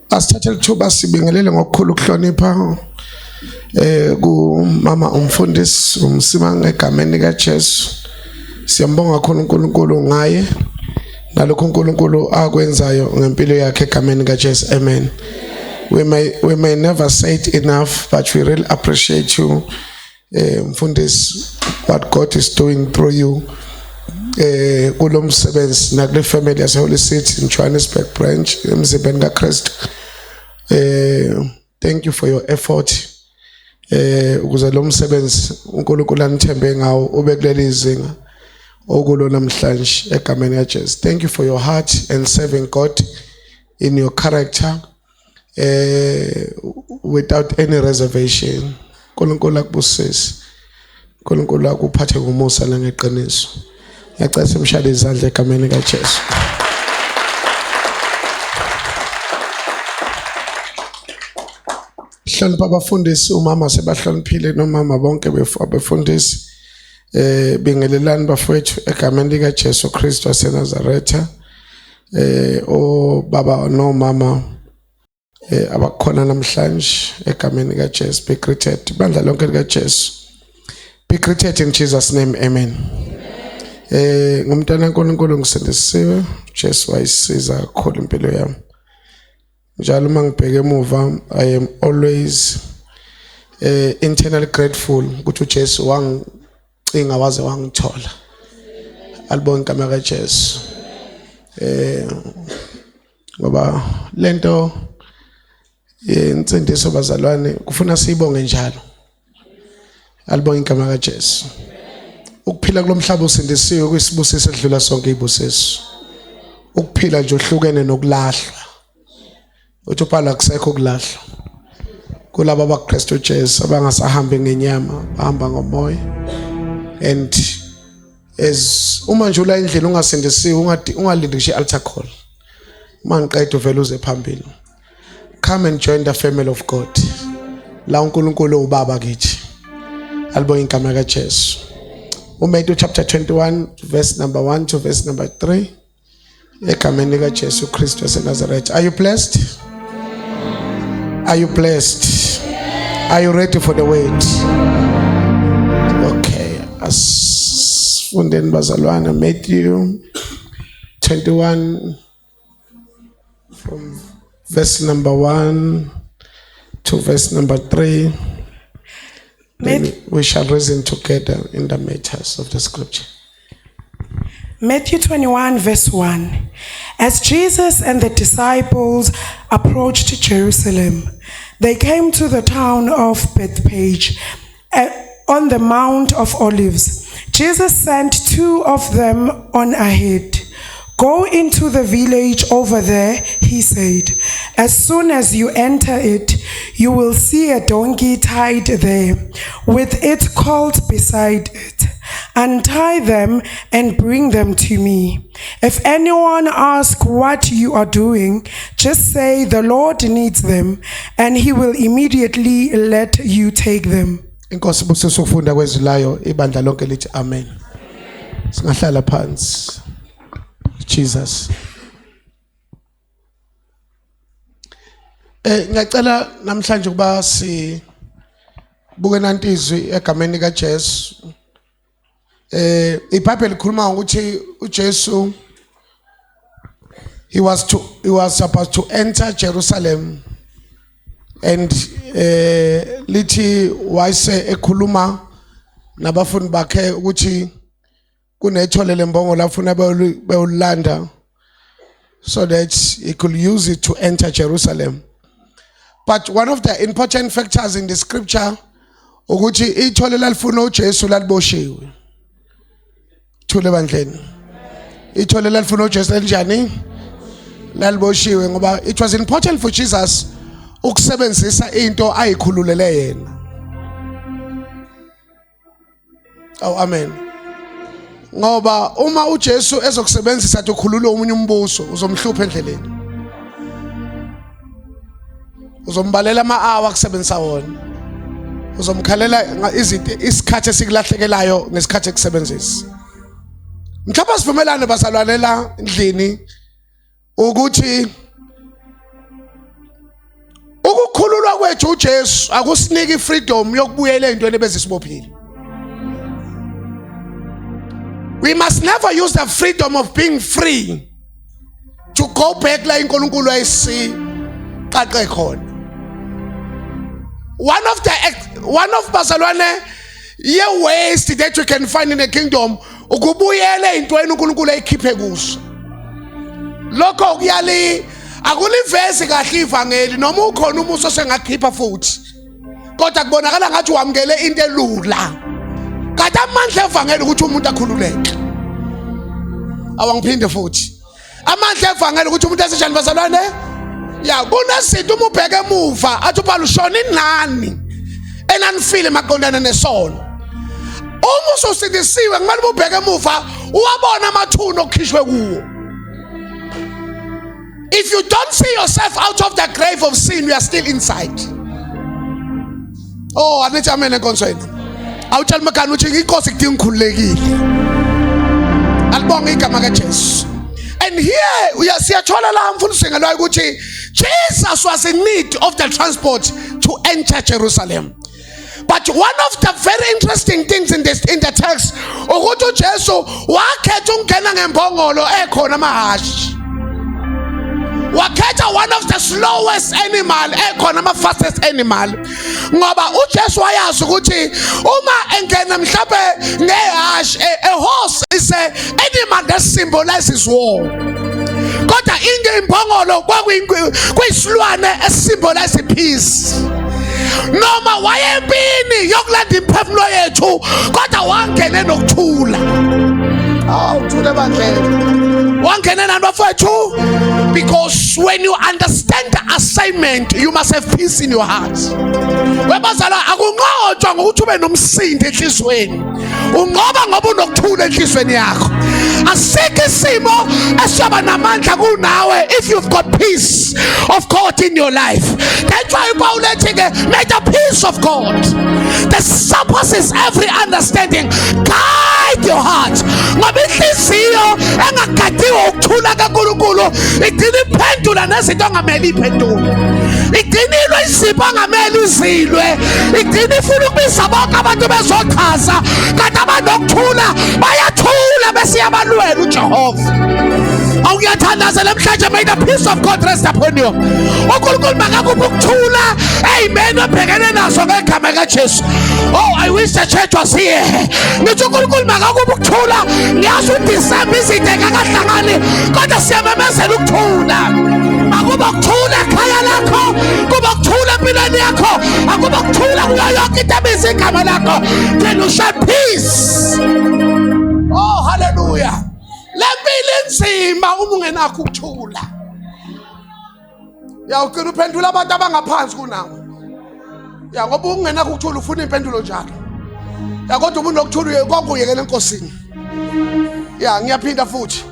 Asithathe lithuba sibingelele ngokukhulu ukuhlonipha ku mama umfundisi umsimanga egameni likaJesu. Siyambonga khona uNkulunkulu ngaye nalokho uNkulunkulu akwenzayo ngempilo yakhe egameni likaJesu. Amen. We may never say it enough, but we really appreciate you, Mfundisi, what God is doing through you. Kulo msebenzi nakule family yase Holy City in Johannesburg branch emzibeni kaKristu. Thank you for your effort. Ukuze lo msebenzi uNkulunkulu anithembe ngawo ube kuleli izinga okulo namhlanje egameni likaJesu. Thank you for your heart and serving God in your character without any reservation. uNkulunkulu akubusise. uNkulunkulu akuphathe ngomusa nangeqiniso. Ngiyacela simshade izandla egameni likaJesu. Hlonipha abafundisi, umama sebahloniphile nomama bonke abafundisi. Bingelelani bafowethu egameni likaJesu Kristu waseNazaretha. Baba no mama abakhona namhlanje egameni likaJesu. Be greeted. Bandla lonke likaJesu. Be greeted in Jesus' name. Amen. Ngumntana kaNkulunkulu ngisindisiwe. Jesu wayisiza kakhulu impilo yami. Njalo mangibheke emuva, I am always internally grateful ukuthi uJesu wangicinga waze wangithola. Alibonge igama likaJesu. Ngoba lento insindiso bazalwane kufuna siyibonge njalo. Alibonge igama likaJesu. Ukuphila kulomhlaba usindisiwe kuyisibusiso edlula sonke izibusiso. Ukuphila nje ohlukene nokulahlwa. Uthi uphala kusekho kulahlwa. Kulabo abaKristu Jesu abangasahambi ngenyama, bahamba ngomoya. And as uma nje ula indlela ungasindisiwe ungalindi nje altar call. Uma ngiqeda uvela uze phambili. Come and join the family of God. La uNkulunkulu ubaba kithi. Alibonge igama likaJesu. Matthew chapter 21 verse number 1 to verse number 3. Egameni likaJesu Kristu waseNazaretha. Are you blessed? Are you blessed? Are you ready for the word? Okay. Asifundeni bazalwana Matthew 21 from verse number 1 to verse number 3. Then we shall reason together in the matters of the scripture. Matthew 21 verse 1. As Jesus and the disciples approached Jerusalem, they came to the town of Bethphage on the Mount of Olives. Jesus sent two of them on ahead. Go into the village over there, he said. As soon as you enter it, you will see a donkey tied there, with its colt beside it. Untie them and bring them to me. If anyone asks what you are doing, just say the Lord needs them, and he will immediately let you take them. Inkosi busisa ukufunda kwezilayo ibandla lonke lithi amen. Singahlala phansi. Jesus. Ngiyacela namhlanje kuba si buke nantizwi egameni likaJesu. iBhayibheli likhuluma ukuthi uJesu he was supposed to enter Jerusalem, and lithi wayese ekhuluma nabafundi bakhe ukuthi kunethole lembongo lafuna beyolanda so that he could use it to enter Jerusalem. But one of the important factors in the scripture ukuthi ithole lalifuna uJesu laliboshiwe. Thule bandleni. Ithole lalifuna uJesu kanjani? Laliboshiwe ngoba it was important for Jesus ukusebenzisa into ayikhululele yena. Oh amen. Ngoba uma uJesu ezokusebenzisa ukukhulula umunye umbuso uzomhlupha endleleni. Uzombalela ama-hour kusebenzisa wona. Uzomkhalela isikhathi esiklahlekelayo ngesikhathi ekusebenzisa. Mhlawumbe sivumelane bazalwane la endlini ukuthi Ukukhululwa kwethu uJesu akusiniki ifreedom yokubuyela ezintweni ebezisibophile. We must never use the freedom of being free to go back la iNkulunkulu ayisiqaqe khona. One of bazalwane ye waste that you can find in the kingdom ukubuyela ezintweni uNkulunkulu ayikhiphe kuzo. Lokho kuyali akulivezi kahle ivangeli noma ukhona umuso sengakhipha futhi. Kodwa kubonakala ngathi wamkele into elula. Kade amandla evangeli ukuthi umuntu akhululeke. Awangiphinde futhi. Amandla evangeli ukuthi umuntu asejani bazalwane? Ya kunezinto uma ubheke emuva athi ubhala ushona inani enanifile maqondana nesono. Uma usindisiwe kumele ubheke emuva uwabona amathuna okukhishwe kuwo. If you don't see yourself out of the grave of sin, you are still inside. Oh, anithi amen enkonsweni. Awutshela makani uthi inkosi kudinga ukukhululekile. Alibonga igama kaJesu. And here we are siyathola la mfundisi ngelwayo ukuthi Jesus was in need of the transport to enter Jerusalem. But one of the very interesting things in the text ukuthi uJesu wakhetha ukungena ngembongolo ekhona amahashi. Wakhetha one of the slowest animal ekhona ama fastest animal ngoba uJesu wayazi ukuthi uma engena mhlawumbe ngehash a horse is a animal that symbolizes war. Kodwa ingembongolo kwakuyisilwane esymbolizes peace. Noma wayempini yokulanda imphefumulo yethu kodwa wangena nokuthula. Uthule bandlela. Wangena nabafethu because when you understand the assignment you must have peace in your heart. Webazala akunqotshwa ngokuthi ube nomsindo enhlizweni. Unqoba ngoba unokuthula enhlizweni yakho. Asikho isimo esiyaba namandla kunawe if you've got peace of God in your life. That's why Paul ethi may the peace of God that surpasses every understanding guide your heart. Ngoba inhliziyo engagadiwe ukuthula kaNkulunkulu igcina iphendula nezinto angamele iphendule. Igcinilwe isipho angamele izilwe. Igcina ifuna ukubisa bonke abantu bezochaza kanti abantu okuthula bayathula bese yabalwela uJehova. Awuyathandaza namhlanje may the peace of God rest upon you. uNkulunkulu makakupha ukuthula. Amen. Ubhekene nazo ngegama kaJesu. Oh, I wish the church was here. Ngithi uNkulunkulu makakupha ukuthula. Ngiyazi uDisemba izinto engakahlangani kodwa siyamemezela ukuthula. Akuba ukuthula ekhaya lakho, kuba ukuthula empilweni yakho, akuba ukuthula kuyo yonke into ebiza igama lakho. Then you shall peace. Oh, hallelujah. Lempilo enzima uma ungenakho ukuthula. Ya ugcina uphendula abantu abangaphansi kunawe. Ya ngoba ungenakho ukuthula ufuna impendulo njalo. Ya kodwa umuntu okuthula konke uyekela enkosini. Ya ngiyaphinda futhi.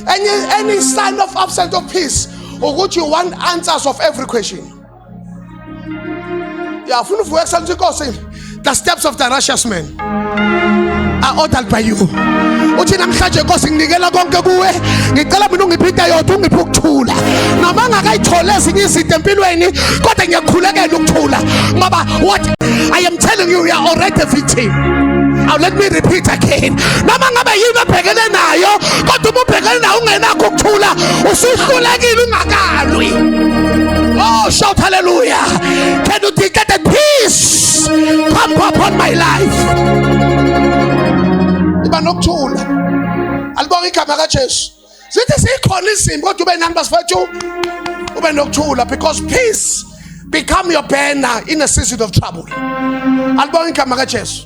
Any sign of absence of peace ukuthi you want answers of every question. Ya ufuna uvuke kusenza inkosi. The steps of the righteous man are ordered by you. Uthi namhlanje Nkosi nginikela konke kuwe. Ngicela mina ungiphinda yodwa ungiphe ukuthula. Noma ngakayithole ezinye izinto empilweni kodwa ngiyakhulekela ukuthula. Ngoba what I am telling you, you are already a victim. Now let me repeat again. Noma ngabe yini obhekene nayo kodwa uma ubhekene nayo ungenakho ukuthula usuhlulekile ungakalwi. Oh, shout hallelujah. Can you declare that peace come upon my life? Iba nokuthula. Alibonga igama kaJesu. Sithi sikhona izimo kodwa ube nani basifethu? Ube nokuthula because peace become your banner in a season of trouble. Alibonga igama kaJesu.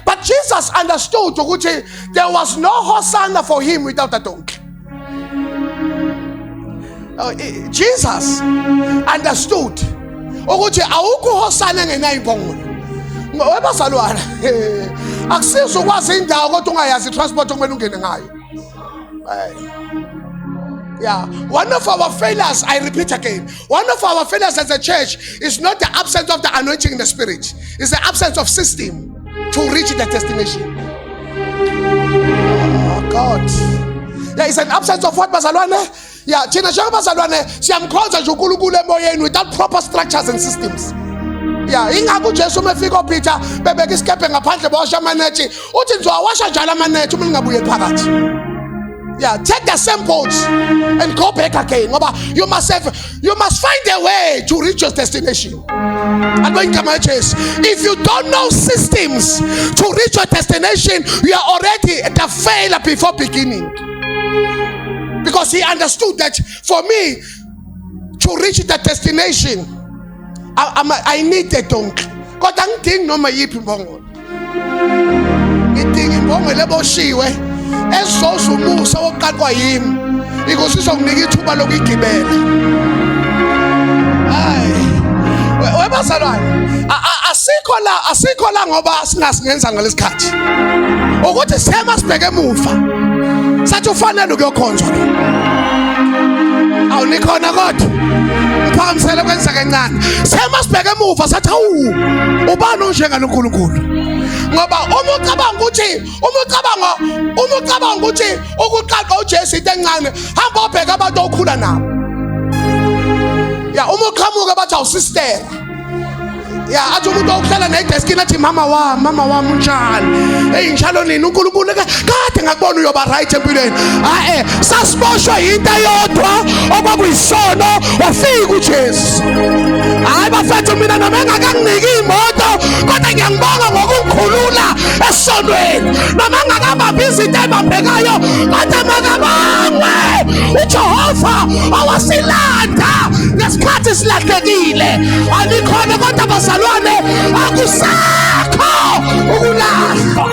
But Jesus understood ukuthi there was no hosanna for him without a donkey. Jesus understood ukuthi awukho hosana ngenayo imbongolo. Webazalwana akusizo ukwazi indawo kodwa ungayazi transport okumele ungene ngayo. Yeah, one of our failures, I repeat again, one of our failures as a church is not the absence of the anointing in the spirit, it's the absence of system to reach the destination. Oh God. There is an absence of what, bazalwane? Yeah, thina njengabazalwane siyamkhonza nje uNkulunkulu emoyeni without proper structures and systems. Yeah, ingakho uJesu umefika oPeter bebeka isikephe ngaphandle bawasha amanetshi uthi nizowawasha njalo amanetshi uma ningabuye phakathi. Yeah, take the same boat and go back again. Ngoba you must find a way to reach your destination. If you don't know systems to reach your destination, you are already at a failure before beginning. Because he understood that for me to reach the destination, I need a donkey. Kodwa ngidingi noma yiphi imbongolo. Ngidinga imbongolo leboshiwe ezoza umusa wokuqaqwa yimi. Because izonginika ithuba lokugibela. Webazalwane, asikho la ngoba singasingenza ngalesikhathi. Ukuthi sema sibheke emuva. Sathi ufanele ukuyokhonzwa lo. Awunikhona kodwa. Uphakamisele kwenza kancane. Sema sibheke emuva sathi ubani onjenga noNkulunkulu. Ngoba uma ucabanga ukuthi ukuqaqa uJesu into encane, hamba ubheke abantu okhula nabo. Ya uma uqhamuka bathi awusister. Ya athi umuntu ohlala nedeskini athi mama wami unjani. Hey njalo nini uNkulunkulu kade ngakubona uyoba right empilweni. Sasiboshwa into eyodwa okwakuyisono wafika uJesu. Hayi bafethu mina noma engakanginiki imoto kodwa ngiyangibonga ngokungikhulula esonweni. Noma ngakabamba izinto ebambekayo kodwa makabangwe uJehova owasilanda ngesikhathi silahlekile. Alikhona kodwa abazalwane akusakho ukulahlwa.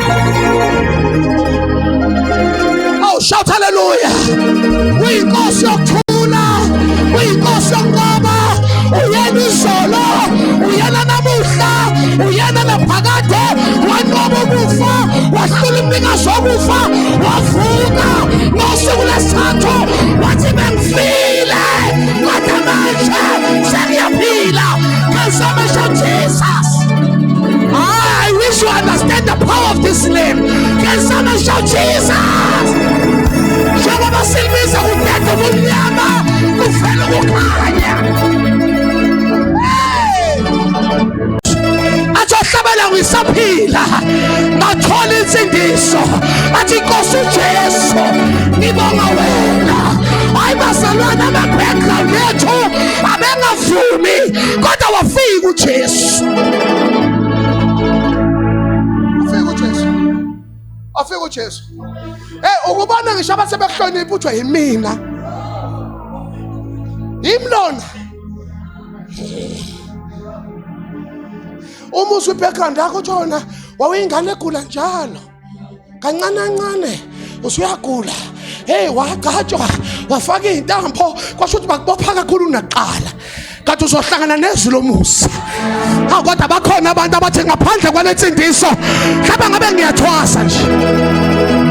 Oh shout hallelujah. Uyinkosi yokuthula, uyinkosi yokunqoba, uyena izolo, uyena namuhla, uyena naphakade, wanqoba ukufa, wahlula umnikazi wokufa, wavuka ngosuku lwesithathu, wathi bengifile kodwa manje sengiyaphila. Can somebody shout Jesus? I wish you understand the power of this name. Can somebody shout Jesus? Njengoba silbiza kudede ubumnyama kuvela ukukhanya. Athi ohlabela ngisaphila ngathola insindiso. Athi Nkosi uJesu ngibonga wena. Hayi bazalwane ama-background yethu abengavumi kodwa wafika uJesu. Afika uJesu. Ukubona ngisho abasebekuhlonipha uthi yimina. Imlona. Umusi we-background yakho tshona wawuyingane egula njalo. Kancane usuyagula. Hey wagajwa wafaka izintambo kwasho ukuthi bakubopha kakhulu naqala. Kanti uzohlangana nezulu lomusa. Kodwa bakhona abantu abathi ngaphandle kwalensindiso mhlawumbe ngabe ngiyathwasa nje.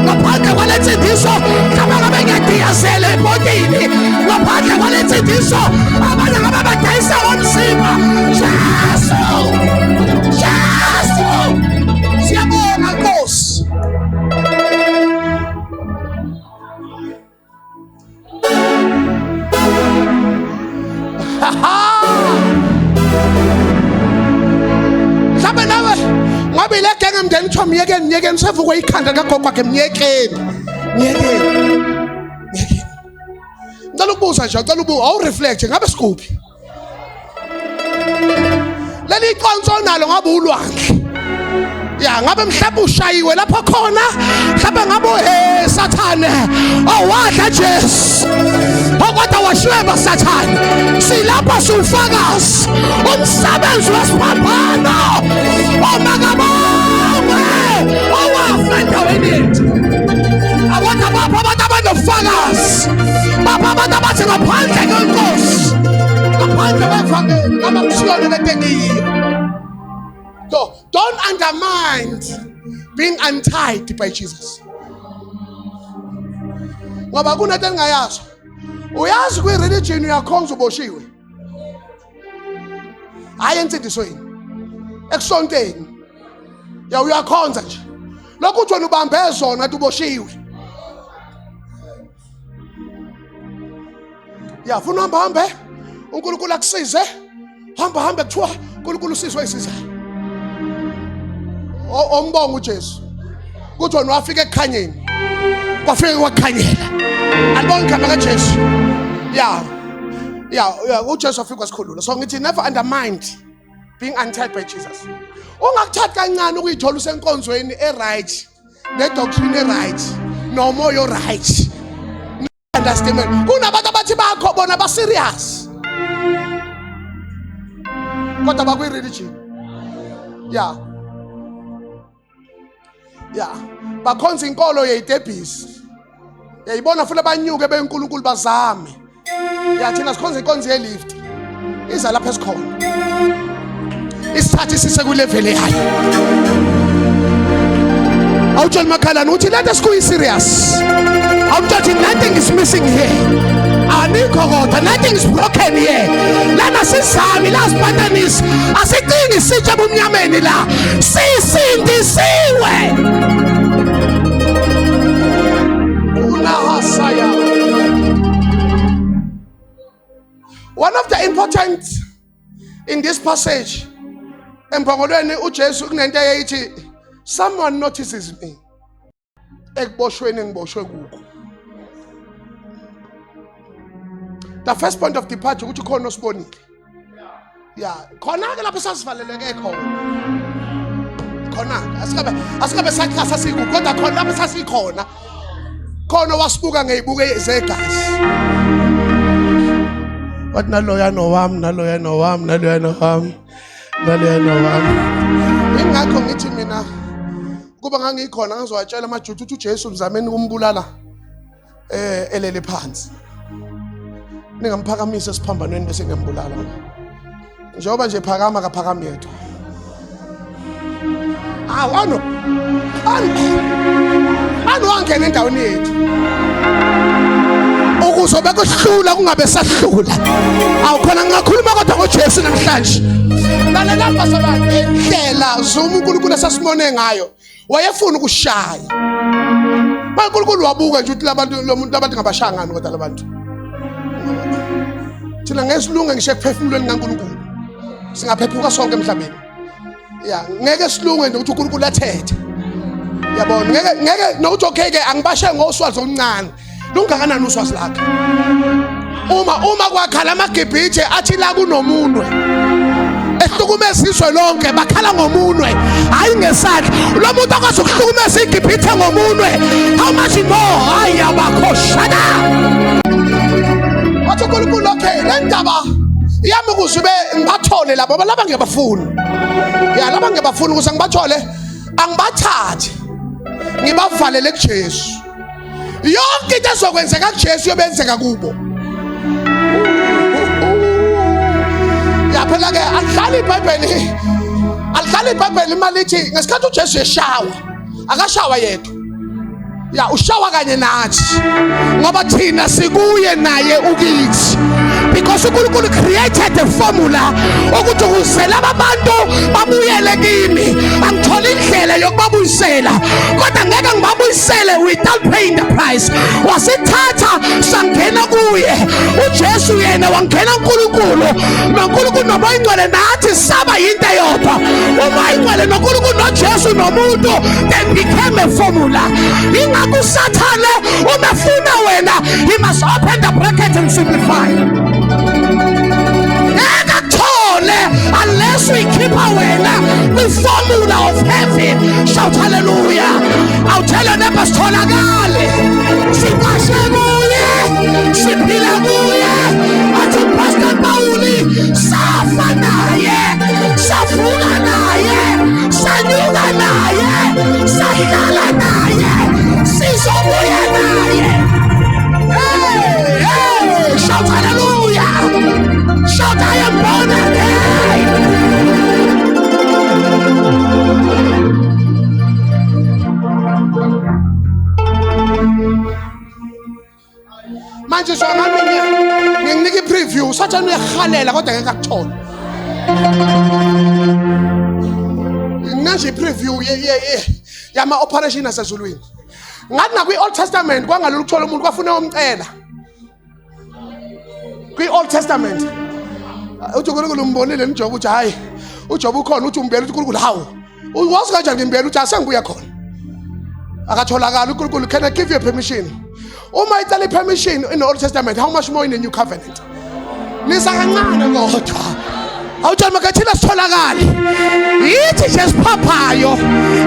Ngaphandle kwalensindiso mhlawumbe ngabe ngiyadiyazela ebodini. Ngaphandle kwalensindiso abanye ngabe badayisa umzimba. Jesu. Siyabonga Nkosi. Mhlawumbe nawe ngabe ile genge mndeni kuthiwa myekeni sevukwe ikhanda kagogo kwakhe myekeni. Ngicela ukubuza nje, awureflect ngabe sikuphi? Leli iqonso nalo ngabe ulwandle. Ya ngabe mhlawumbe ushayiwe lapho khona, mhlawumbe ngabe Sathane owadla Jesu. Kodwa washweba Sathane. Silapha siwufakazi umsebenzi wesiphambano. Omakabongwe owafa endaweni yethu. Abantu abanofakazi. Abantu abathi ngaphandle kweNkosi, ngaphandle kwevangeli abakusiyona lento engiyiyo. Don't undermine being untied by Jesus. Ngoba kunento engayazi. Uyazi kwi-religion uyakhonza uboshiwe. Hayi ensindisweni. Ekusonteni. Ya uyakhonza nje. Lokhu uthi wena ubambe zona ukuthi uboshiwe. Funa hambe uNkulunkulu akusize. Hamba kuthiwa uNkulunkulu usizo isizayo. Ombonga uJesu. Kuthi wena wafika ekukhanyeni. Kwafika kwakhanyela. Alibonga igama kaJesu. uJesu wafika wasikhulula. So ngithi never undermine being untied by Jesus. Ungakuthatha kancane ukuyithola usenkonzweni eright, nedoctrine eright, nomoya oright. Understand? Kunabantu abathi bakho bona ba serious. Kodwa bakwi religion. Bakhonza inkolo yeyidebhisi. Yayibona futhi abanyuke beNkulunkulu bazame. Thina sikhonza inkonzo yelift. Iza lapha esikhona. Isithathe sise ku level yayo. Awutshela makhalana uthi let us go serious. Awuthathi nothing is missing here. Anikho kodwa nothing is broken here. Lana sisami last patternist asiqingi sitsha bomnyameni la. Sisindisiwe. One of the important in this passage, empongolweni uJesu kunento eyayithi someone notices me. Ekuboshweni ngiboshwe kuko. The first point of departure ukuthi khona osibonile. Khona ke lapho sasivaleleke khona. Khona asikabe sakhasa siku kodwa khona lapho sasikhona. Khona wasibuka ngezibuke zegazi. Wathi naloya nowami. Ingakho ngithi mina kuba ngangikhona ngizowatshela amaJuda ukuthi uJesu mzameni kumbulala elele phansi. Ningamphakamise esiphambanweni bese ngiyambulala. Njengoba nje phakama kaphakami yedwa. Anu wangena endaweni yethu. Ukuzobe kuhlula kungabe sahlula. Awukhona ngakhuluma kodwa ngoJesu namhlanje. Lalela basabantu indlela zomuNkulunkulu esasimone ngayo. Wayefuna ukushaya. uNkulunkulu wabuka nje ukuthi labantu lo muntu abantu ngabashaya ngani kodwa labantu. Thina ngesilungu ngisho ekuphefumulweni kaNkulunkulu. Singaphephuka sonke emhlabeni. Ngeke silunge nje ukuthi uNkulunkulu athethe. Yabona ngeke nokuthi okay ke angibashe ngoswazi omncane. Lungakanani uswazi lakhe? Uma kwakhala amaGibhithe athi la kunomunwe. Ehlukumeziswe lonke bakhala ngomunwe. Hayi ngesandla. Lo muntu akwazi ukuhlukumeza iGibhithe ngomunwe. How much more? Hayi abakhoshana. Wathi uNkulunkulu okay le ndaba yami ukuzube ngibathole labo laba ngiyabafuna. Laba ngiyabafuna ukuze ngibathole angibathathe. Ngibavalele kuJesu. Yonke into ezokwenzeka kuJesu yobenzeka kubo. Phela ke alihlali iBhayibheli imali ithi ngesikhathi uJesu eshawa akashawa yedwa. Ushawa kanye nathi ngoba thina sikuye naye ukithi. Because uNkulunkulu created a formula ukuthi ukuzela abantu babuyele kimi. Angithola indlela yokubabuyisela kodwa ngeke ngibabuyisele without paying the price. Wasithatha sangena kuye. uJesu yena wangena kuNkulunkulu. noNkulunkulu nomoyingcwele nathi saba into eyodwa. Umoyingcwele noNkulunkulu noJesu nomuntu then became a formula. Ingakho uSathane umefuna wena he must open the bracket and simplify. Unless we keep the formula of heaven. Shout hallelujah. I'll tell you never stolagale. Sipashaguye, sipilaguye, ati Pastor Pauli, safanaye, safuna naye, sanyuga naye, sahinala naye, sisobuye naye. Hey, shout hallelujah. Shout I am born again. Manje so ngami nginginike preview sathana uyahalela kodwa ngeke akuthola. Nanje preview yama operation asezulwini. Ngathi na kwi Old Testament kwangalolu ukuthola umuntu kwafuna umcela. kwi-Old Testament uthi uNkulunkulu umbonile uJob uthi hayi uJob ukhona uthi umbele uthi uNkulunkulu hawu wazi kanjani ngimbele uthi asengibuya khona akatholakala uNkulunkulu can I give you permission uma icela permission in the Old Testament how much more in the New Covenant nisa kancane kodwa awuthi makathina sitholakala yithi nje siphaphayo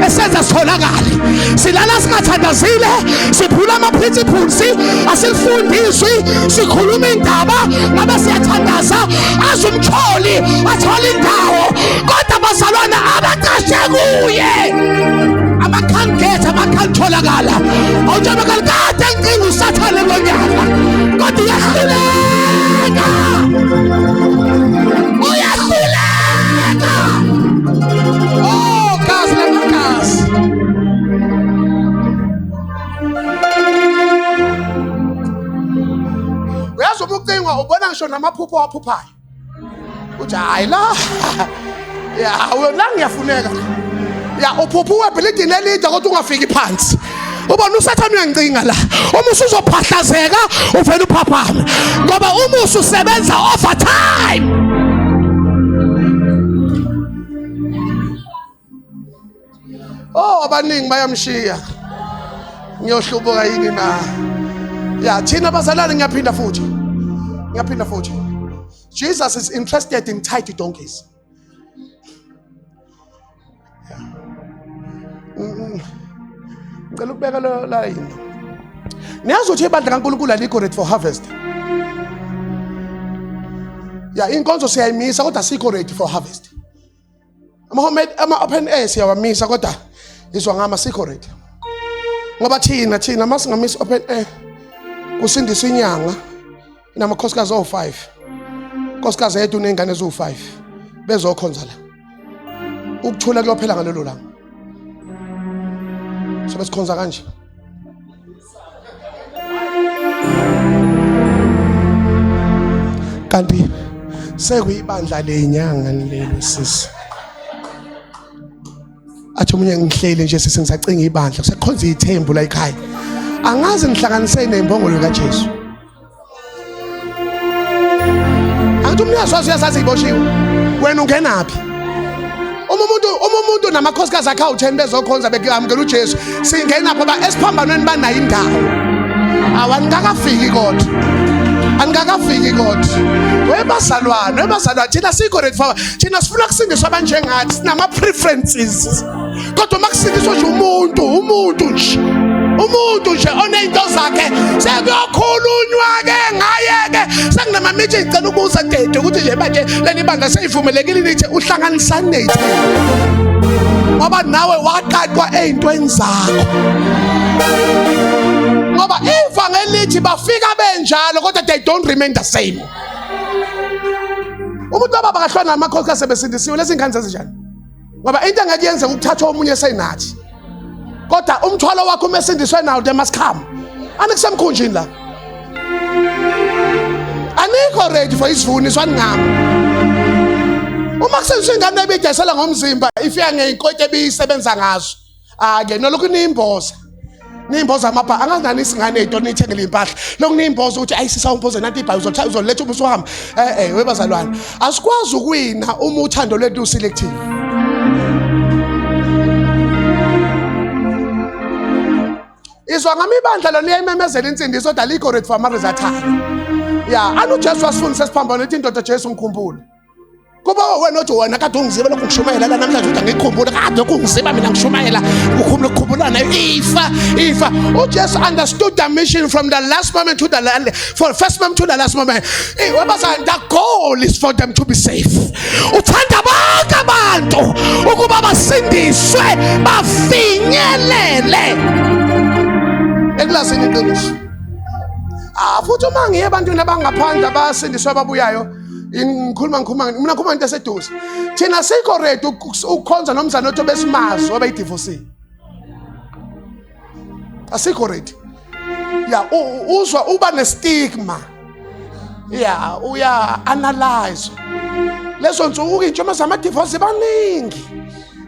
esenza sitholakala silala singathandazile siphula ama principles asifundiswi sikhuluma indaba ngabe siyathandaza azumtholi athola indawo kodwa bazalwana abaqashe kuye abakhangeta abakhantholakala awuthi makalkade nginga usathane ngonyaka kodwa uyahluleka oh gas lema gas uyazoba ucingwa ubona ngisho namaphupho waphuphayo uthi hayi la ya wena ngiyafuneka ya uphuphuwe building elide kodwa ungafiki phansi ubona usathana uyancinga la uma usuzophahlazeka uvela uphaphama ngoba uma ususebenza overtime oh abaningi bayamshiya ngiyohlubuka yini na ya thina bazalwane ngiyaphinda futhi Jesus is interested in tight donkeys ngicela ukubeka la yini niyazi ukuthi ibandla kaNkulunkulu alikho ready for harvest ya inkonzo siyayimisa kodwa sikho ready for harvest ama open air siyawamisa kodwa izwa ngama sikho ready ngoba thina masingamisa open air kusindiswa inyanga inamakhosikazi o5 nkosikazi yethu nezingane ezo5 bezokhonza la ukuthula kuyophela ngalelo langa so besikhonza kanje kanti sekuyibandla lenyanga leli sisi athi umunye ngihleli nje sisi ngisacinga ibandla kusekhonza ithembu la ekhaya angazi nihlanganise nembongolo kaJesu angithi umnyazi uyasazi iboshiwe wena ungenaphi umuntu namakhosikazi akhe awu10 bezokhonza bekamukela uJesu singena phaba esiphambanweni banayo indawo awangakafiki kodwa webazalwana thina sikho ready for thina sifuna kusindiswa abanjengathi sinama preferences kodwa makusindiswa nje umuntu nje onento zakhe sekuyokhulunywa ke ngayeke sekunama meeting ngicela ukubuza dede ukuthi nje manje leli bandla seyivumelekile lithi uhlanganisane ngoba nawe waqaqwa ezintweni zakho ngoba ivangeli lithi bafika benjalo kodwa they don't remain the same umuntu ababa kahlwana namakhosikazi sebesindisiwe lezi ngane zenjani ngoba into engakuyenza ukuthatha omunye senathi kodwa umthwalo wakho umesindiswe nawo they must come anikusemkhunjini la anikho ready for isivuno swaningama uma kusenzwe ingane ebidesela ngomzimba ifika ngeinkote ebisebenza ngazo ake noloku nimboza amapha angazani isingane idoni ithengele impahla lokunimboza ukuthi ayisisa umboze nanti ibhayo uzoletha ubuso wami webazalwane asikwazi ukuwina uma uthando lwethu selective izwa ngamibandla lo liyayimemezela insindiso kodwa alikho ready for ama-results ya anuJesu wasifundisa esiphambano ethi indoda Jesu ngikhumbula kuba wena othi wena kade ungiziba lokhu ngishumayela la namhlanje uthi ngikhumbula kade kungiziba mina ngishumayela ukukhumbulana ifa uJesu understood the mission from the last moment to the first moment to the last moment wabazana the goal is for them to be safe uthanda bonke abantu ukuba basindiswe bafinyelele ekulasini iqiniso futhi uma ngiye ebantwini abangaphandle abasindiswe ababuyayo ngikhuluma mina ngikhuluma into eseduze thina sikho ready ukukhonza nomzana otho besimazi wabayidivorce asikho ready ya uzwa uba nestigma ya uya analyze leso nsuku intshomo zamadivorce baningi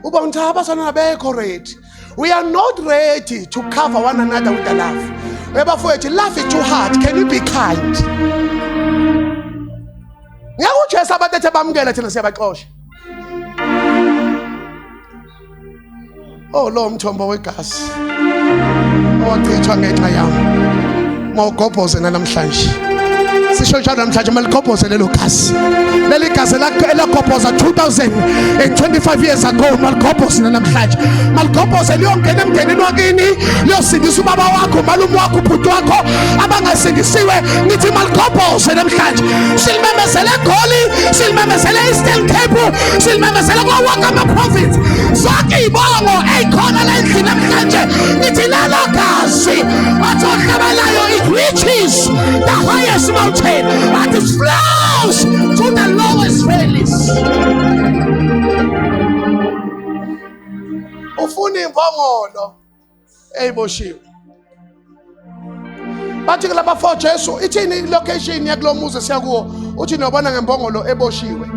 uba ngithi abasana bekho ready we are not ready to cover one another with the love webafowethu love is too hard can you be kind NgiyakuJesu abantu ethe bamukela thina siyabaxosha. Oh lo mthombo wegazi owachithwa ngenxa yami mawugobhoze namhlanje. Sisho njalo namhlanje maligobhoze lelo gazi. Leli gazi elagobhoza 2025 years ago maligobhoze namhlanje. Maligobhoze liyongena emndenini wakini, liyosindisa ubaba wakho, malume wakho, ubhuti wakho abangasindisiwe. Nithi maligobhoze namhlanje. Silimemezele eGoli, silimemezele eEastern Cape, silimemezele kwawonke ama-province. Zonke ibongo eyikhona la endlini namhlanje. Nithi lelo gazi athohlabelayo, it reaches the highest mountain and it flows to the lowest valleys. Ufuna imbongolo eyiboshiwe. Bathi ke laba 4 Jesu ithini location yakulomuzi siyakuwo, uthi nobona ngembongolo eboshiwe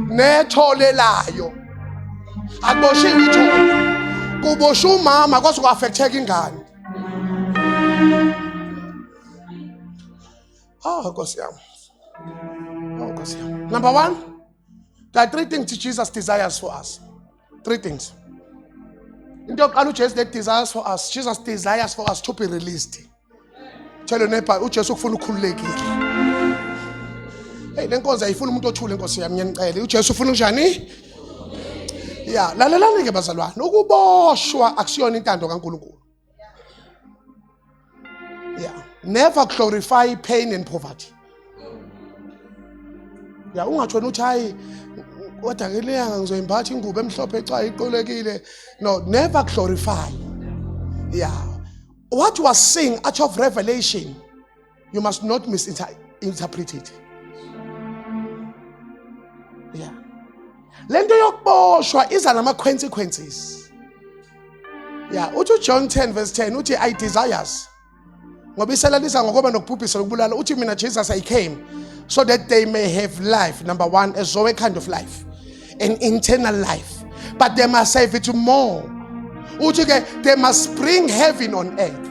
netholelayo. Akuboshiwe ithole, kubosha umama kwaze kuaffecteka ingane. Oh, Nkosi yami. Oh, Nkosi yami. Number 1, there are 3 things Jesus desires for us. 3 things. Into yokuqala uJesu that desires for us, Jesus desires for us to be released. Tell your neighbor, uJesu ufuna ukukhululekile. Hey, lenkonzo ayifuna umuntu othule Nkosi yami, ngiyanicela. uJesu ufuna njani? Yeah, lalelani ke bazalwane, ukuboshwa akusiyona intando kaNkulunkulu. Yeah, never glorify pain and poverty. Yeah, ungatshona uthi hayi kodwa ke leyanga ngizoyimbatha ingubo emhlophe echa iqolekile. No, never glorify. Yeah, what you are saying out of revelation, you must not misinterpret it. Yeah, lento yokuboshwa iza nama consequences. Yeah, uthi John 10 verse 10 uthi I desires. Ngoba iselalisa ngokuba nokubhubhisa lokubulala uthi mina Jesus I came so that they may have life. Number 1, a Zoe kind of life, an internal life, but they must have it more. Uthi ke they must bring heaven on earth.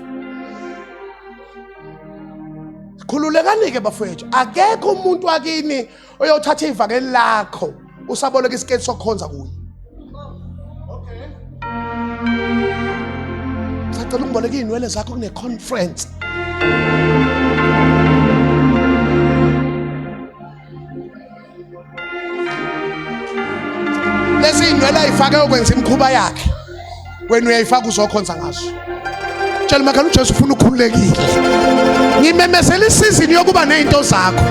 Khululekani ke bafowethu, akekho umuntu wakini oyothatha ivangeli lakho usaboleka isiketi sokukhonza kuye. Okay, sacela ungiboleke inwele zakho kune conference. Lezi inwele ayifake ukwenza imkhuba yakhe, wena uyayifaka uzokhonza ngazo. Tshela makhana uJesu ufuna ukukhululekile. Ngimemezela isizini yokuba nezinto zakho.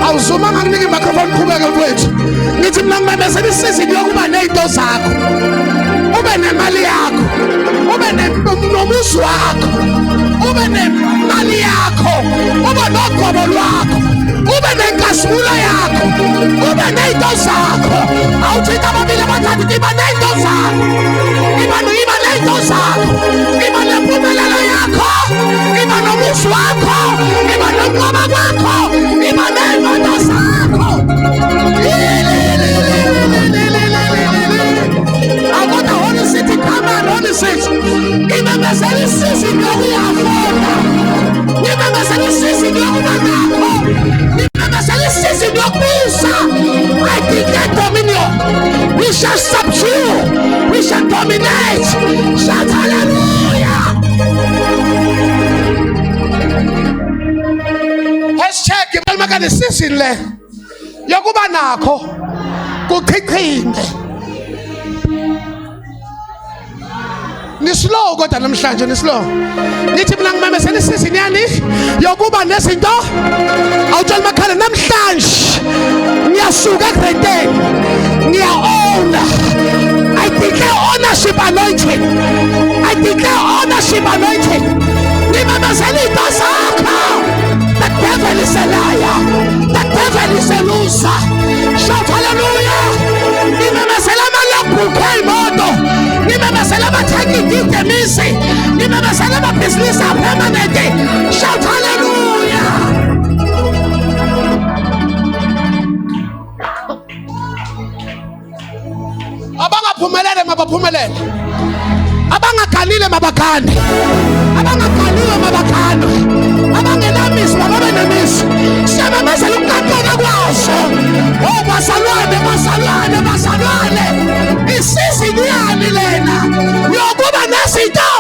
Awuzuma ngakunika imicrophone qhubeke mfowethu. Ngithi mina ngimemezela isizini yokuba nezinto zakho. Ube nemali yakho, ube nomuzi wakho, ube nemali yakho, ube nogobo lwakho, ube nenkasimulo yakho, ube nezinto zakho. Awuthi ababili abathathu iba nezinto zakho, iba nezinto zakho, iba nempumelelo yakho, iba nomuzi wakho, iba nogobo kwakho, iba nezinto zakho. I want the Holy City come on, Holy City. Ngimemezela isizini yokuyafunda. Ngimemezela isizini yokubanakho. Ngimemezela isizini yokubusa. I declare dominion. We shall subdue. We shall dominate. Shout hallelujah. Hashtag ibalmaka isizini le yokuba nakho kuchichime. Nislow kodwa namhlanje nislow. Nithi mina ngimemezela isizini yani yokuba nezinto awutshela makhala namhlanje ngiyasuka eGrade 10 ngiya-owna. I declare ownership anointing. I declare ownership anointing. Ngimemezela into zakho. The devil is a liar. The devil is a loser. Shout hallelujah. Ngimemezela amalabhukhe imoto. Ngimemezela abathengi idemisi. Ngimemezela amabhizinisi apermanent. Shout hallelujah. Abangaphumelele mabaphumelele. Abangaganile mabagane. Abangaganiwe mabagane. Abangenamizwa babe nemizi siyamemezela ukuqaqeka kwazo. Oh bazalwane, isizini yani lena yokuba nezinto.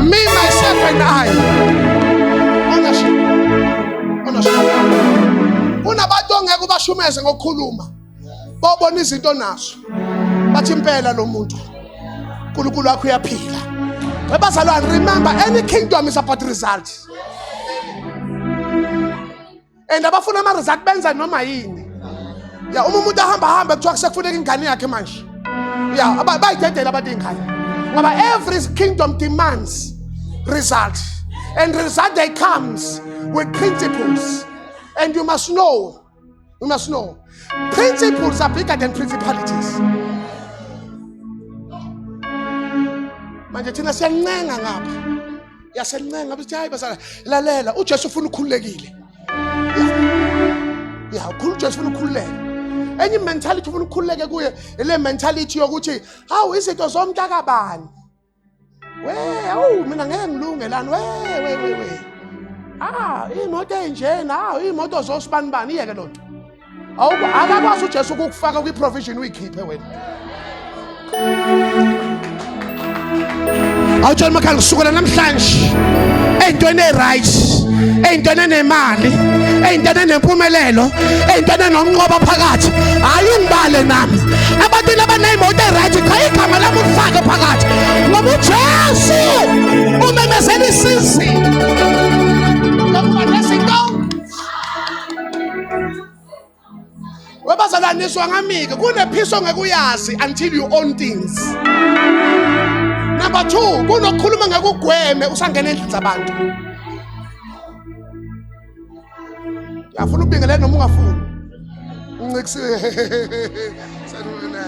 Me, myself and I. Ownership. Unabantu ongeke ubashumeze ngokukhuluma. Bawubona izinto nazo. Bathi impela lo muntu uNkulunkulu wakho uyaphila. Bazalwane, remember, any kingdom is about results. And abafuna ama-result benza noma yini. Ya uma umuntu ahamba kuthiwa sekufuneka ingane yakhe manje. Ya bayidedela abantu ingane. Ngoba every kingdom demands result. And result that comes with principles. And you must know. Principles are bigger than principalities. Manje thina siyancenga ngapha. Yasencenga ukuthi hayi basala lalela uJesu ufuna ukukhululekile. Ya uJesu ufuna ukukhululeka. Enye mentality ufuna ukukhululeka kuye ile mentality yokuthi hawu izinto zomntaka bani. Mina ngeke ngilungelani we. Imoto enjena, imoto zosibanibani iyeke lonto. Akakwazi uJesu ukukufaka kwi-provision uyikhiphe wena. Awutshela makhaya kusukela namhlanje ey'ntweni e-right, ey'ntweni enemali, ey'ntweni enempumelelo, ey'ntweni enomnqoba phakathi, hayi ungibale nami. Abantwini abaney'moto e-right cha igama lami ulifake phakathi ngoba uJesu umemezela isizini yokuba nezinto. Webazalaniswa ngamike kunephiso ongeke uyazi until you own things. Number 2, kunokukhuluma ngeke ugweme usangena endlini zabantu. Uyafuna ubingelela noma ungafuni. Uncikise. Sanibona.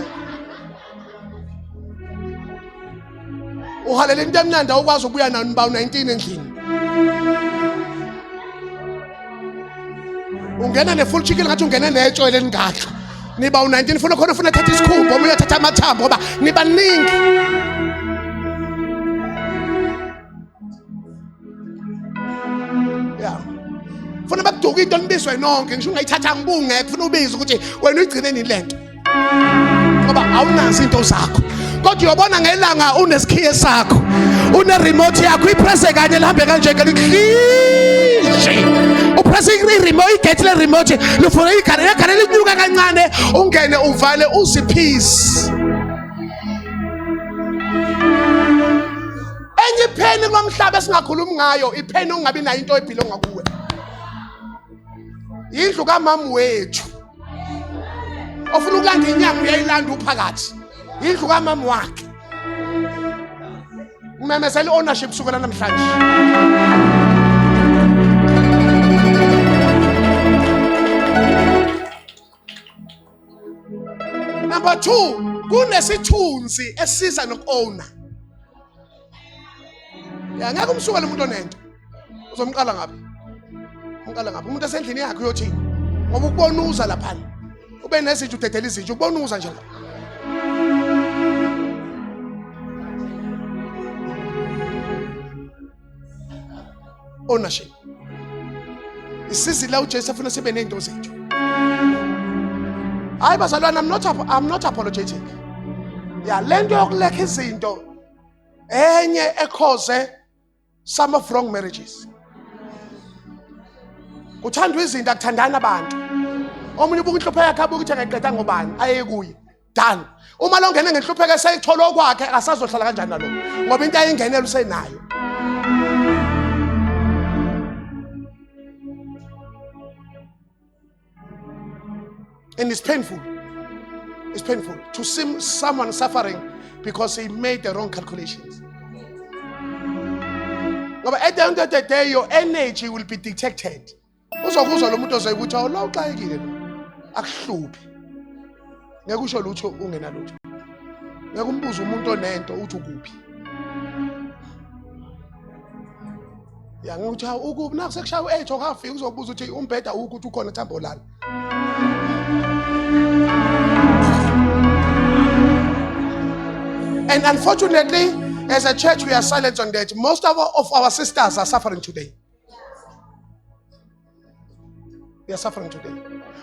Uhalela into emnandi awukwazi ukubuya nawo niba 19 endlini. Ungena ne full chicken ngathi ungena netsho elengaka. Niba 19 ufuna khona ufuna thatha isikhumba omunye uthatha amathambo ngoba niba ningi. Funa bakuduka into nibizwe nonke ngisho ungayithatha ngibunge kufuna ubize ukuthi wena uyigcine nini lento ngoba awunazi into zakho kodwa uyobona ngelanga unesikhiye sakho une remote yakho ipresse kanye lihambe kanje ngelikhlishe upresse i-remote igate le remote lufuna igane linyuka kancane ungene uvale uziphisi enye ipheni ngomhlaba esingakhulumi ngayo ipheni ungabi nayo into ebhilonga kuwe. Indlu kamama wethu ofuna ukulanda inyama uyayilanda uphakathi indlu kamama wakhe umemezela ownership sukela namhlanje. Number 2, kunesithunzi esiza noku-owner. Ngeke umsukele umuntu onento uzomqala ngaphi? Umuntu esendlini yakhe uyothini ngoba ukubonuza lapha ube nezinto udedela izinto ukubonuza nje. Ownership isizini la uJesu afuna sibe nento zethu. Hayi bazalwane, I'm not apologetic. Lento yokulekha izinto enye ekhoze some of wrong marriages. Uthandwa izinto akuthandana abantu. Omunye ubuka inhlupho yakhe abuka ukuthi angayiqeda ngobani aye kuye. Done. Uma lo ngene ngenhlupho ke sayithola okwakhe asazohlala kanjani nalo ngoba into ayingenela usenayo. And it's painful. It's painful to see someone suffering because he made the wrong calculations. But at the end of the day, your energy will be detected. Uzokuzwa lo muntu ozoyikuthi awula uxakekile lo. Akuhluphi. Ngeke usho lutho ungena lutho. Ngeke umbuze umuntu onento uthi ukuphi. Ngithi ukuphi nakusekushaya u8 okafika uzobuza ukuthi umbheda ukuthi ukhona thambo lana. And unfortunately, As a church, we are silent on that. Most of our sisters are suffering today. We are suffering today.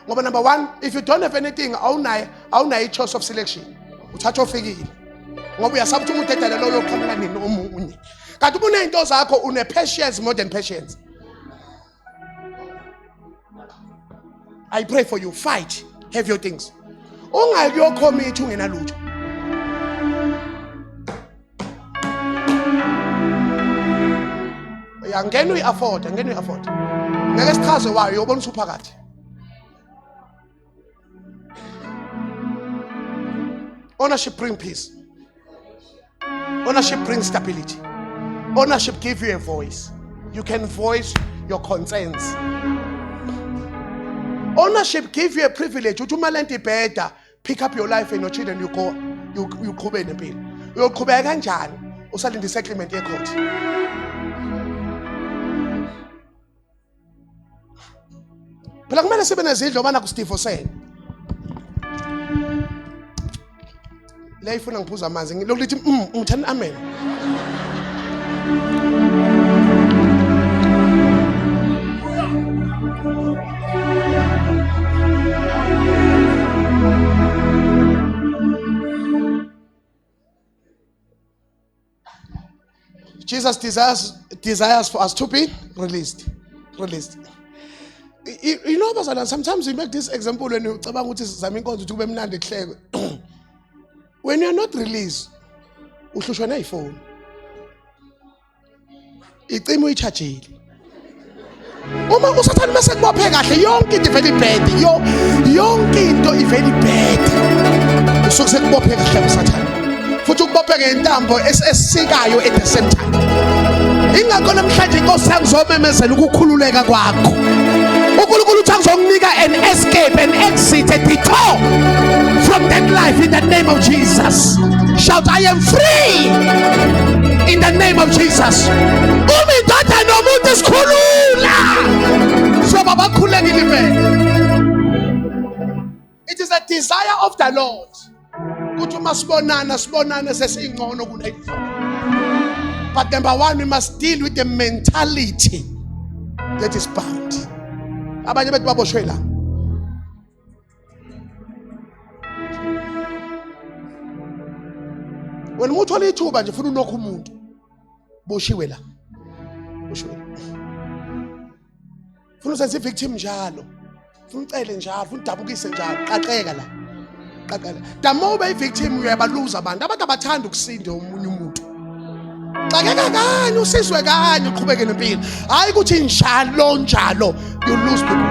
Number one, if you don't have anything, awunayo choice of selection. Uthatha ofikile. Ngoba uyasaba ukuthi umuntu lo yoqhamuka nini omunye. Kanti unento zakho une patience more than patience. I pray for you. Fight. Have your things. Ungayocommit ungenalutho. Ngeke uyi-afford. Ngeke sichaze wayo uyobona usuphakathi. Ownership brings peace. Ownership brings stability. Ownership gives you a voice. You can voice your concerns. Ownership gives you a privilege. Uthi better pick up your life and your children. You qhube nempilo. Uyoqhubeka kanjani usalinde settlement ecourt? Phela kumele sibe nezidlo bana kustifosene. Le ifuna ngiphuza amanzi ngilokhu lithi ngithanda amen. Jesus desires for us to be released. You know, Pastor, sometimes we make this example when you talk about when you are not released, uhlushwa na iphone. Icimo ichajile. Uma usathana mase kubophe kahle yonke into very bad. Yonke into very bad. Usukuse kubophe kahle usathana. Futhi ukubophe ngentambo esisikayo at the same time. Ingakho namhlanje inkosi yangizomemezela ukukhululeka kwakho. uNkulunkulu uthi angizonginika an escape, an exit, a detour from that life in the name of Jesus. Shout, I am free in the name of Jesus. Umi indoda nomuntu isikhulula. So baba khulekile impela. It is a desire of the Lord. Kuthi uma sibonana sesingcono kunayifo. But number one, we must deal with the mentality that is bound. Abanye bethu baboshwe la. When umuntu othola ithuba nje ufuna unokho umuntu boshiwe la. Ufuna usenze victim njalo. Ufuna ucele njalo, ufuna udabukise njalo. Qaqeka la. The more ube victim uyabaluza abantu abathanda ukusinda omunye umuntu. Xakeka kanye usizwe kanye uqhubeke nempilo. Hayi ukuthi njalo you lose people.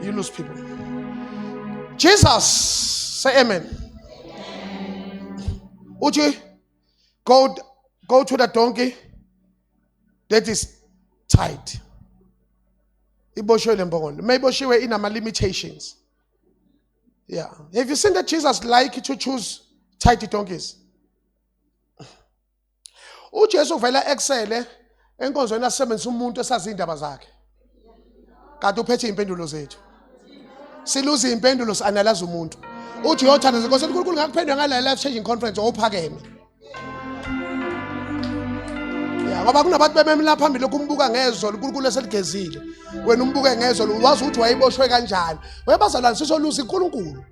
You lose people. Jesus, say amen. Uji, go to the donkey that is tied. Iboshiwe lembongolo. Mayiboshiwe inama limitations. Yeah. Have you seen that Jesus like to choose tight donkeys? uJesu vela excele enkonzweni asebenzisa umuntu esazi indaba zakhe. Kanti uphethe impendulo zethu. Siluza impendulo sianalyze umuntu. Uthi yothanda inkosi uNkulunkulu ngakuphendula ngala life changing conference ophakeme. Yeah, ngoba kunabantu bememla phambili lokumbuka ngezolo uNkulunkulu eseligezile. Wena umbuke ngezolo wazi ukuthi wayiboshwe kanjani. Webazalwane sisoluza uNkulunkulu.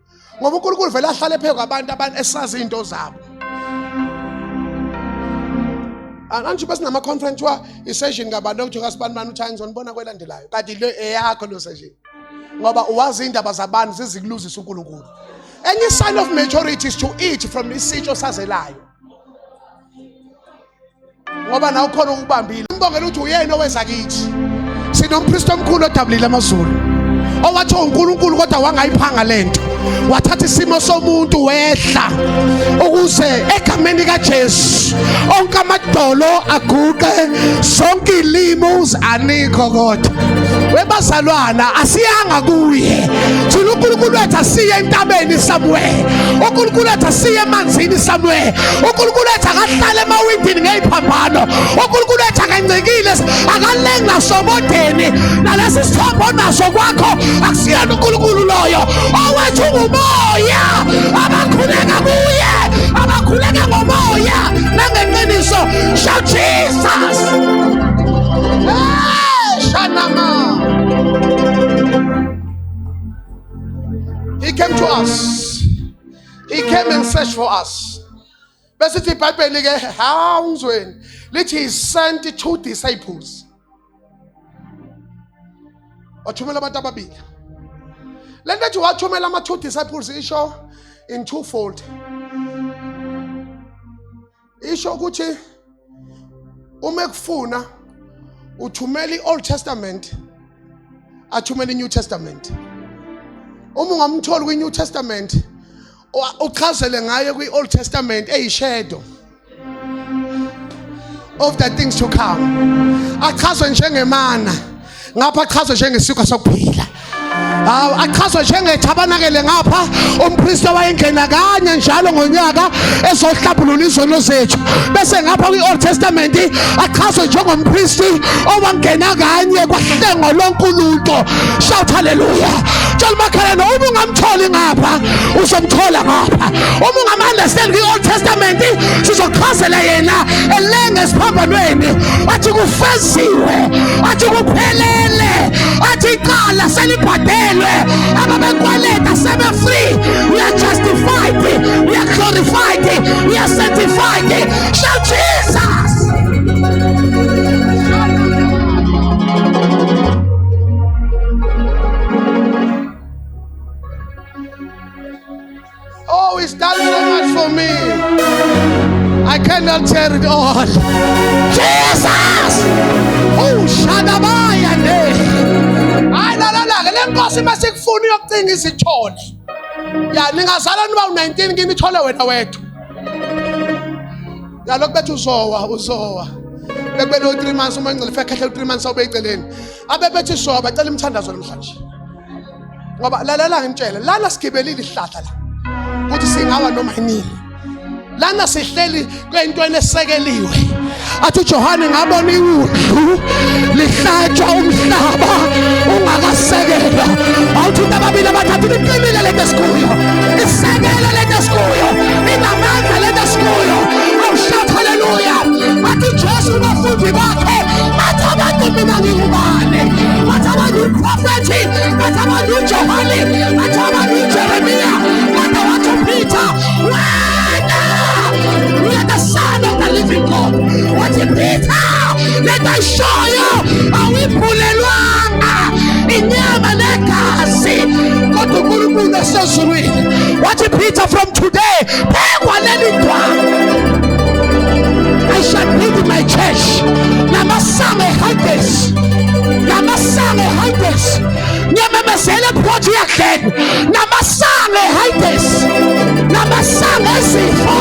Ngoba uNkulunkulu vele ahlale phezu kwabantu esazi into zabo. Anjalo bese nama conference wa i-session ngabantu ukuthi kasibani uthi ngizonibona kwelandelayo. Kanti le eyakho lo session. Ngoba uwazi indaba zabantu zizikuluzisa uNkulunkulu. Any sign of maturity is to eat from isitsho sazelayo. Ngoba nawo khona ukubambile. Umbongela uthi uyena owenza kithi. Sinompriest omkhulu odabulile amazulu. Owathi uNkulunkulu kodwa wangayiphanga lento. Wathatha isimo somuntu wehla ukuze egameni kaJesu onke amadolo aguqe sonke ilimo anikho kodwa. Webazalwana asiyanga kuye. Thina uNkulunkulu wethu asiye entabeni somewhere. uNkulunkulu wethu asiye emanzini somewhere. uNkulunkulu wethu akahlala emawindini ngeziphambano. uNkulunkulu wethu ngcikile akalengi nasobodeni nalesi sithombo naso kwakho akusiyena uNkulunkulu loyo owethu ngumoya abakhuleka kuye abakhuleka ngomoya nangeqiniso. Shout Jesus. Shanama. He came to us. He came and searched for us. Besithi iBhayibheli ke hawuzweni lithi he sent 2 disciples. Wathumela abantu ababili. Lento ethi wathumela ama 2 disciples isho in twofold. Isho ukuthi uma ekufuna uthumela iOld Testament athumela iNew Testament. Uma ungamtholi kwiNew Testament uchazele ngaye kwiOld Testament eyishadow of the things to come. Achazwe njengemana ngapha achazwe njengesiqa sokuphila. Achazwe njengethabanakele ngapha umpristi wayengena kanye njalo ngonyaka ezohlambulula izono zethu, bese ngapha kwiOld Testament achazwe njengompristi owangena kanye kwahlengo lonkulunkulu. Shout hallelujah. Tshela makhaleni uma ungamtholi ngapha uzomthola ngapha. Uma ungamunderstand kwiOld Testament sizochazela yena elenge esiphambanweni athi kufeziwe athi kuphelele athi iqala selibhadelwe ababekwaleta sebe free. We are justified, we are glorified, we are sanctified. Shout Jesus. Oh, he's done so much for me. I cannot tell it all. Jesus! Oh, Shadabaya. Hayi la le nkosi masikufuna uyocina isithole. Ya ningazala niba u19 kini ithole wena wethu. Ya lokho bethu uzowa. Bekubele u3 months uma ngicela fekhehle u3 months awubeyiceleni. Abebethi so bacela imthandazo namhlanje. Ngoba lalela ngimtshele lana sigibelile ihlahla la. Kuthi singawa noma yini. Lana sihleli kwentweni esekeliwe. Athi uJohane ngabona iwudlu lihlatshwa umhlaba ungakasekelwa. Awuthi ababili abathathu liqinile lento esikuyo. Isekele lento esikuyo. Inamandla lento esikuyo. Oh shout hallelujah. Athi Jesu nafundi bakhe bathi abantu mina ngingubani. Bathi abantu uprofethi, bathi abantu uJohane, bathi abantu uJeremiya, bathi abantu Peter. We are the son of the living God. What is Peter? Let us show you how we pulelwanga inyama negazi kodwa uNkulunkulu nasezulwini. What is Peter from today? Phekwa lelidwa. I shall build my church. Namasange Hades. Namasange Hades. Nyamamazele project. Namasange Hades. Namasange Sifo.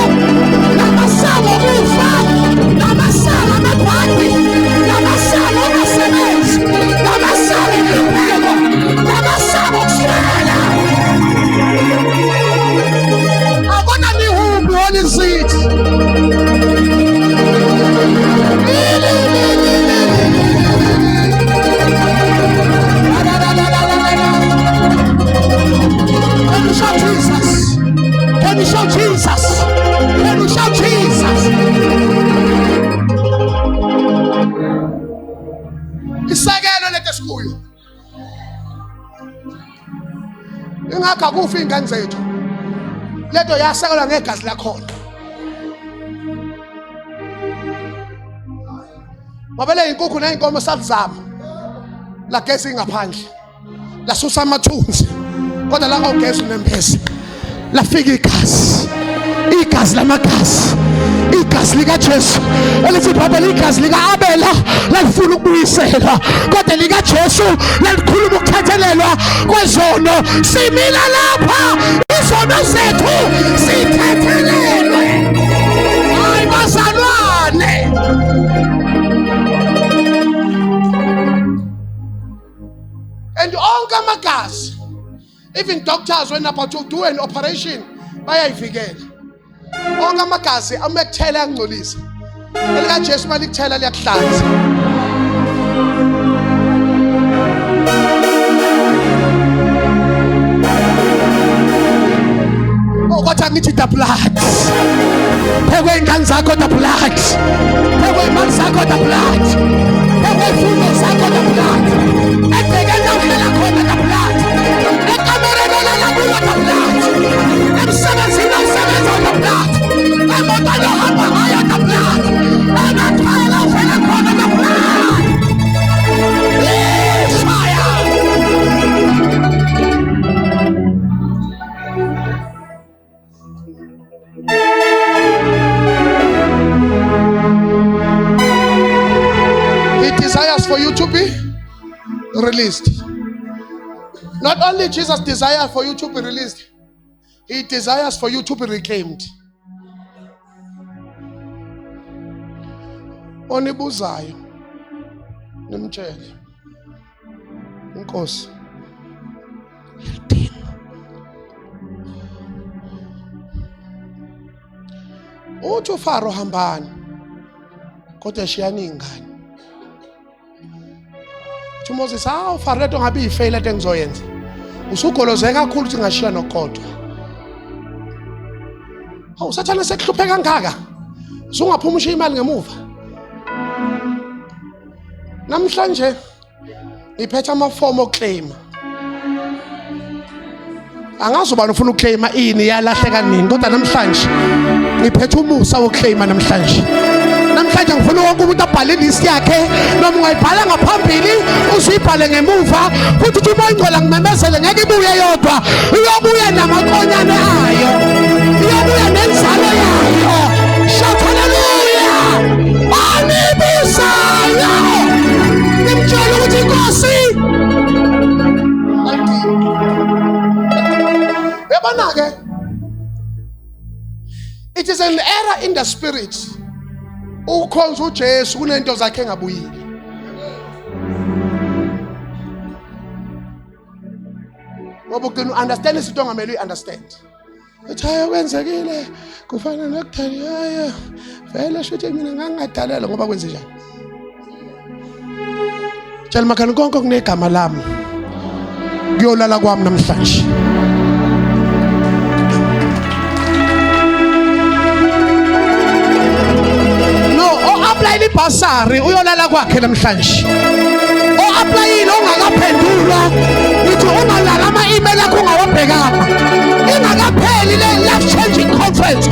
Namasange Ufa. Namasange Mabandi. Namasange Masemes. Namasange Lupego. Namasange Swala. I want to know who what is it? Can you shout Jesus? Can you shout Jesus? Can you shout Jesus? Isakelo lento sikuyo. Ingakho akufa ingane zethu. Lento yasekelwa ngegazi lakhona. Mabele inkukhu neinkomo sazama. La gesi ngaphandle. La susa amathunzi. Kodwa la awugesi nempesi. Lafika igazi lamagazi, igazi lika Jesu elithi Baba igazi lika Abela lalifuna ukubuyisela kodwa lika Jesu lalikhuluma ukuthethelelwa kwezono. Simila lapha izono zethu sithethelelwe. Hayi bazalwane. And onke amagazi, even doctors when about to do an operation bayayivikela. Onke amagazi amekuthela angcolisa. Elika Jesu malikuthela liyakuhlanza. ngithi the blood. Phekwe ingane zakho the blood. Phekwe imali zakho the blood. Phekwe ifundo zakho the blood. Ebhekela uhlala khona the blood. Ekamereni olala kuyo the blood. Emsebenzini osebenza the blood. Emotweni ohamba ngayo the blood. Emakhaya uvela khona the blood. Fire! He desires for you to be released. Not only Jesus desires for you to be released, he desires for you to be reclaimed. Onibuzayo nimtshele Inkosi yadinga. Uthi uFaro hambani kodwa shiyani ingane. Uthi Moses uFaro leto ngabe ifail leto engizoyenza. Usugolozeka kakhulu ukuthi ngashiya nokodwa. Usathana sekuhluphe kangaka. Usungaphuma imali ngemuva. Namhlanje ngiphethe amafomu oclaim. Angazi ubani ufuna uclaim ini yalahleka nini kodwa namhlanje ngiphethe umusa woclaim namhlanje. Namhlanje ngifuna wonke umuntu abhale list yakhe noma ungayibhala ngaphambili usuyibhale ngemuva futhi uthi uma ingcola ngimemezele ngeke ibuye yodwa iyobuya namakonyane ayo iyobuya nenzalo yayo. Shout hallelujah. Anibisayo nimtshela ukuthi Nkosi yabona-ke it is an error in the spirit ukhonza uJesu kunento zakhe engabuyile. Ngoba ugcina understand izinto ongamele uyi-understand. Uthi hayi kwenzekile kufana nokudala hayi vele shuthi mina ngangadalela ngoba kwenze njani. Tshela makhani konke kunegama lami kuyolala kwami namhlanje. Apply ibhasari uyolala kwakhe namhlanje. Applyile ongakaphendulwa uthi ungalala ama-email akho ungawabhekanga. Ingakapheli le life changing conference.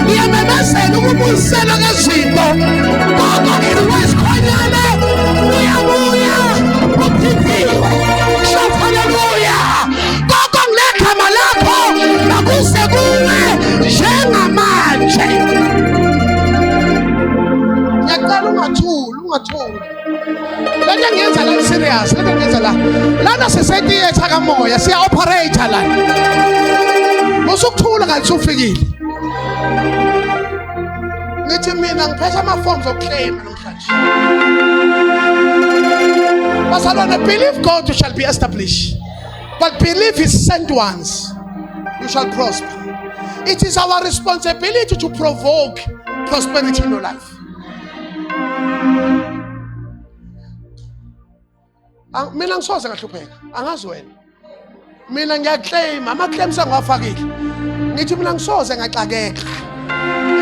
Ngiyamemezela ukubuyisela kwezinto. Konke okudliwa isikhonyane uyabuya uphindile. Shout hallelujah. Konke kunegama lakho nakuze kuwe njengamanje. Ungathuli. Lento ngiyenza la serious, lento ngiyenza la. Lana sesethiyetha kamoya siya operator la. Usukuthula ngathi ufikile. Ngithi mina ngiphethe ama-forms oclaim namhlanje. Basalona, believe God you shall be established. But believe his sent ones you shall prosper. It is our responsibility to provoke prosperity in your life. Mina ngisoze ngahlupheka angazi wena. Mina ngiyaclaim ama-claims angiwafakile. Ngithi mina ngisoze ngaxakeka.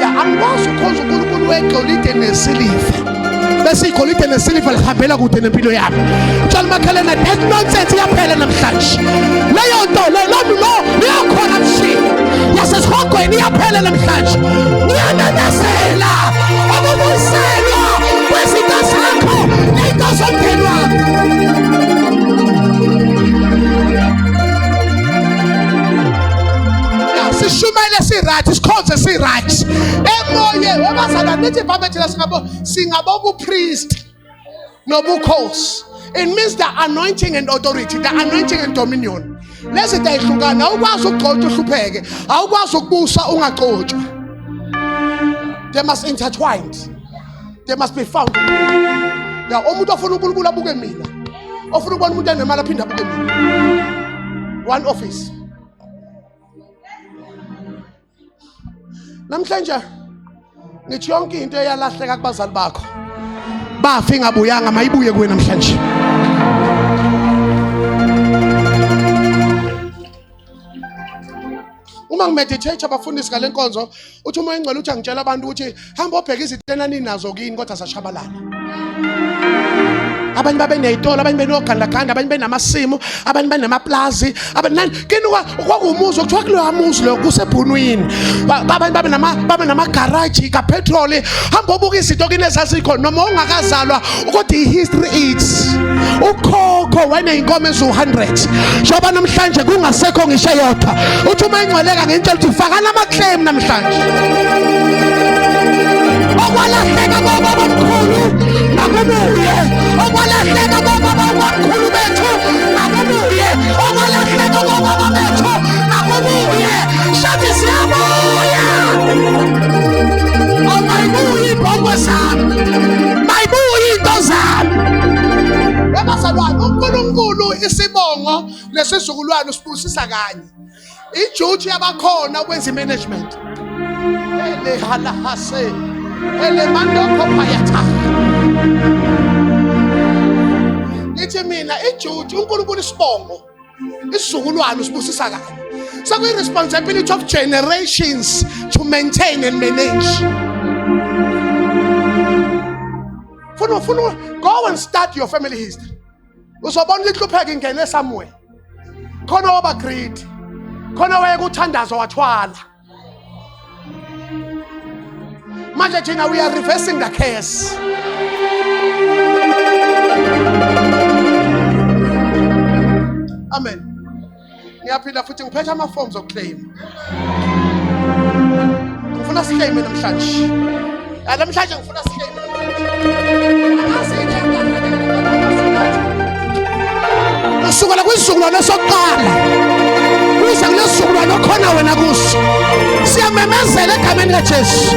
Ya angikwazi ukhonza uNkulunkulu wegolide nesiliva. Bese igolide nesiliva lihambela kude nempilo yami. Tshela makhelene that nonsense iyaphela namhlanje. Leyo nto lo liyakhona mshini. Yasesihogweni iyaphela namhlanje. Ngiyamemezela ukubuyiselwa kwezinto zakho ney'nto zomndeni wakho. Sishumele si-right, sikhonze si-right. Emoye wabazala nithi babethela singabo ubupriest nobukhosi. It means the anointing and authority, the anointing and dominion. Lezi zinto ayihlukana. Awukwazi ukugcotshwa uhlupheke, awukwazi ukubusa ungagcotshwa. They must intertwined. They must be found. Ya umuntu ofuna uNkulunkulu abuke mina, ofuna ukubona umuntu enemali aphinde abuke mina. One office. Namhlanje ngithi yonke into eyalahleka kubazali bakho bafa ingabuyanga mayibuye kuwe namhlanje. Uma ngimeditate abafundisi ngale nkonzo uthi umoya engcwele uthi angitshela abantu ukuthi hamba obheka izinto enaninazo kini kodwa zashabalala. Abanye babe nezitolo, abanye benogandaganda, abanye benamasimu, abanye benamaplazi, abanye kini kwakuumuzi okuthiwa kuloya muzi lo kusebhunwini. Abanye babe namagaraji kapetrol. Hamba ubuka izinto kini ezazikho noma ungakazalwa ukuthi ihistory eats. Ukhokho wena inkomo ezu100. Njoba namhlanje kungasekho ngisho yodwa. Uthi uma ingcweleka ngentshela ukuthi faka namaclaim namhlanje. Okwalahleka baba omkhulu nakubuye. Okwalahleka baba omkhulu bethu nakubuye. Okwalahleka baba bethu nakubuye. Shathi siyabuya. Oh mayibuye ibhongo zami. Mayibuye into zami. Abazalwane uNkulunkulu isibongo lesizukulwane usibusisa kanye. Ijuji yabakhona ukwenza imanagement. Ele halahase. Ele mando kopayata. Ithi mina ijuji uNkulunkulu isibongo isizukulwane usibusisa kanye. So we responsibility of generations to maintain and manage. Go and start your family history. Uzobona ihlupheka ingene somewhere. Khona oba greed. Khona wayekuthandaza wathwala. Manje thina we are reversing the case. Amen. Ngiyaphinda futhi ngiphethe ama forms of claim. Ngifuna siclaim namhlanje. Namhlanje ngifuna siclaim. Usukela kwisizukulwane sokuqala kuze kulesizukulwane okhona wena kuso. Siyamemezela egameni likaJesu.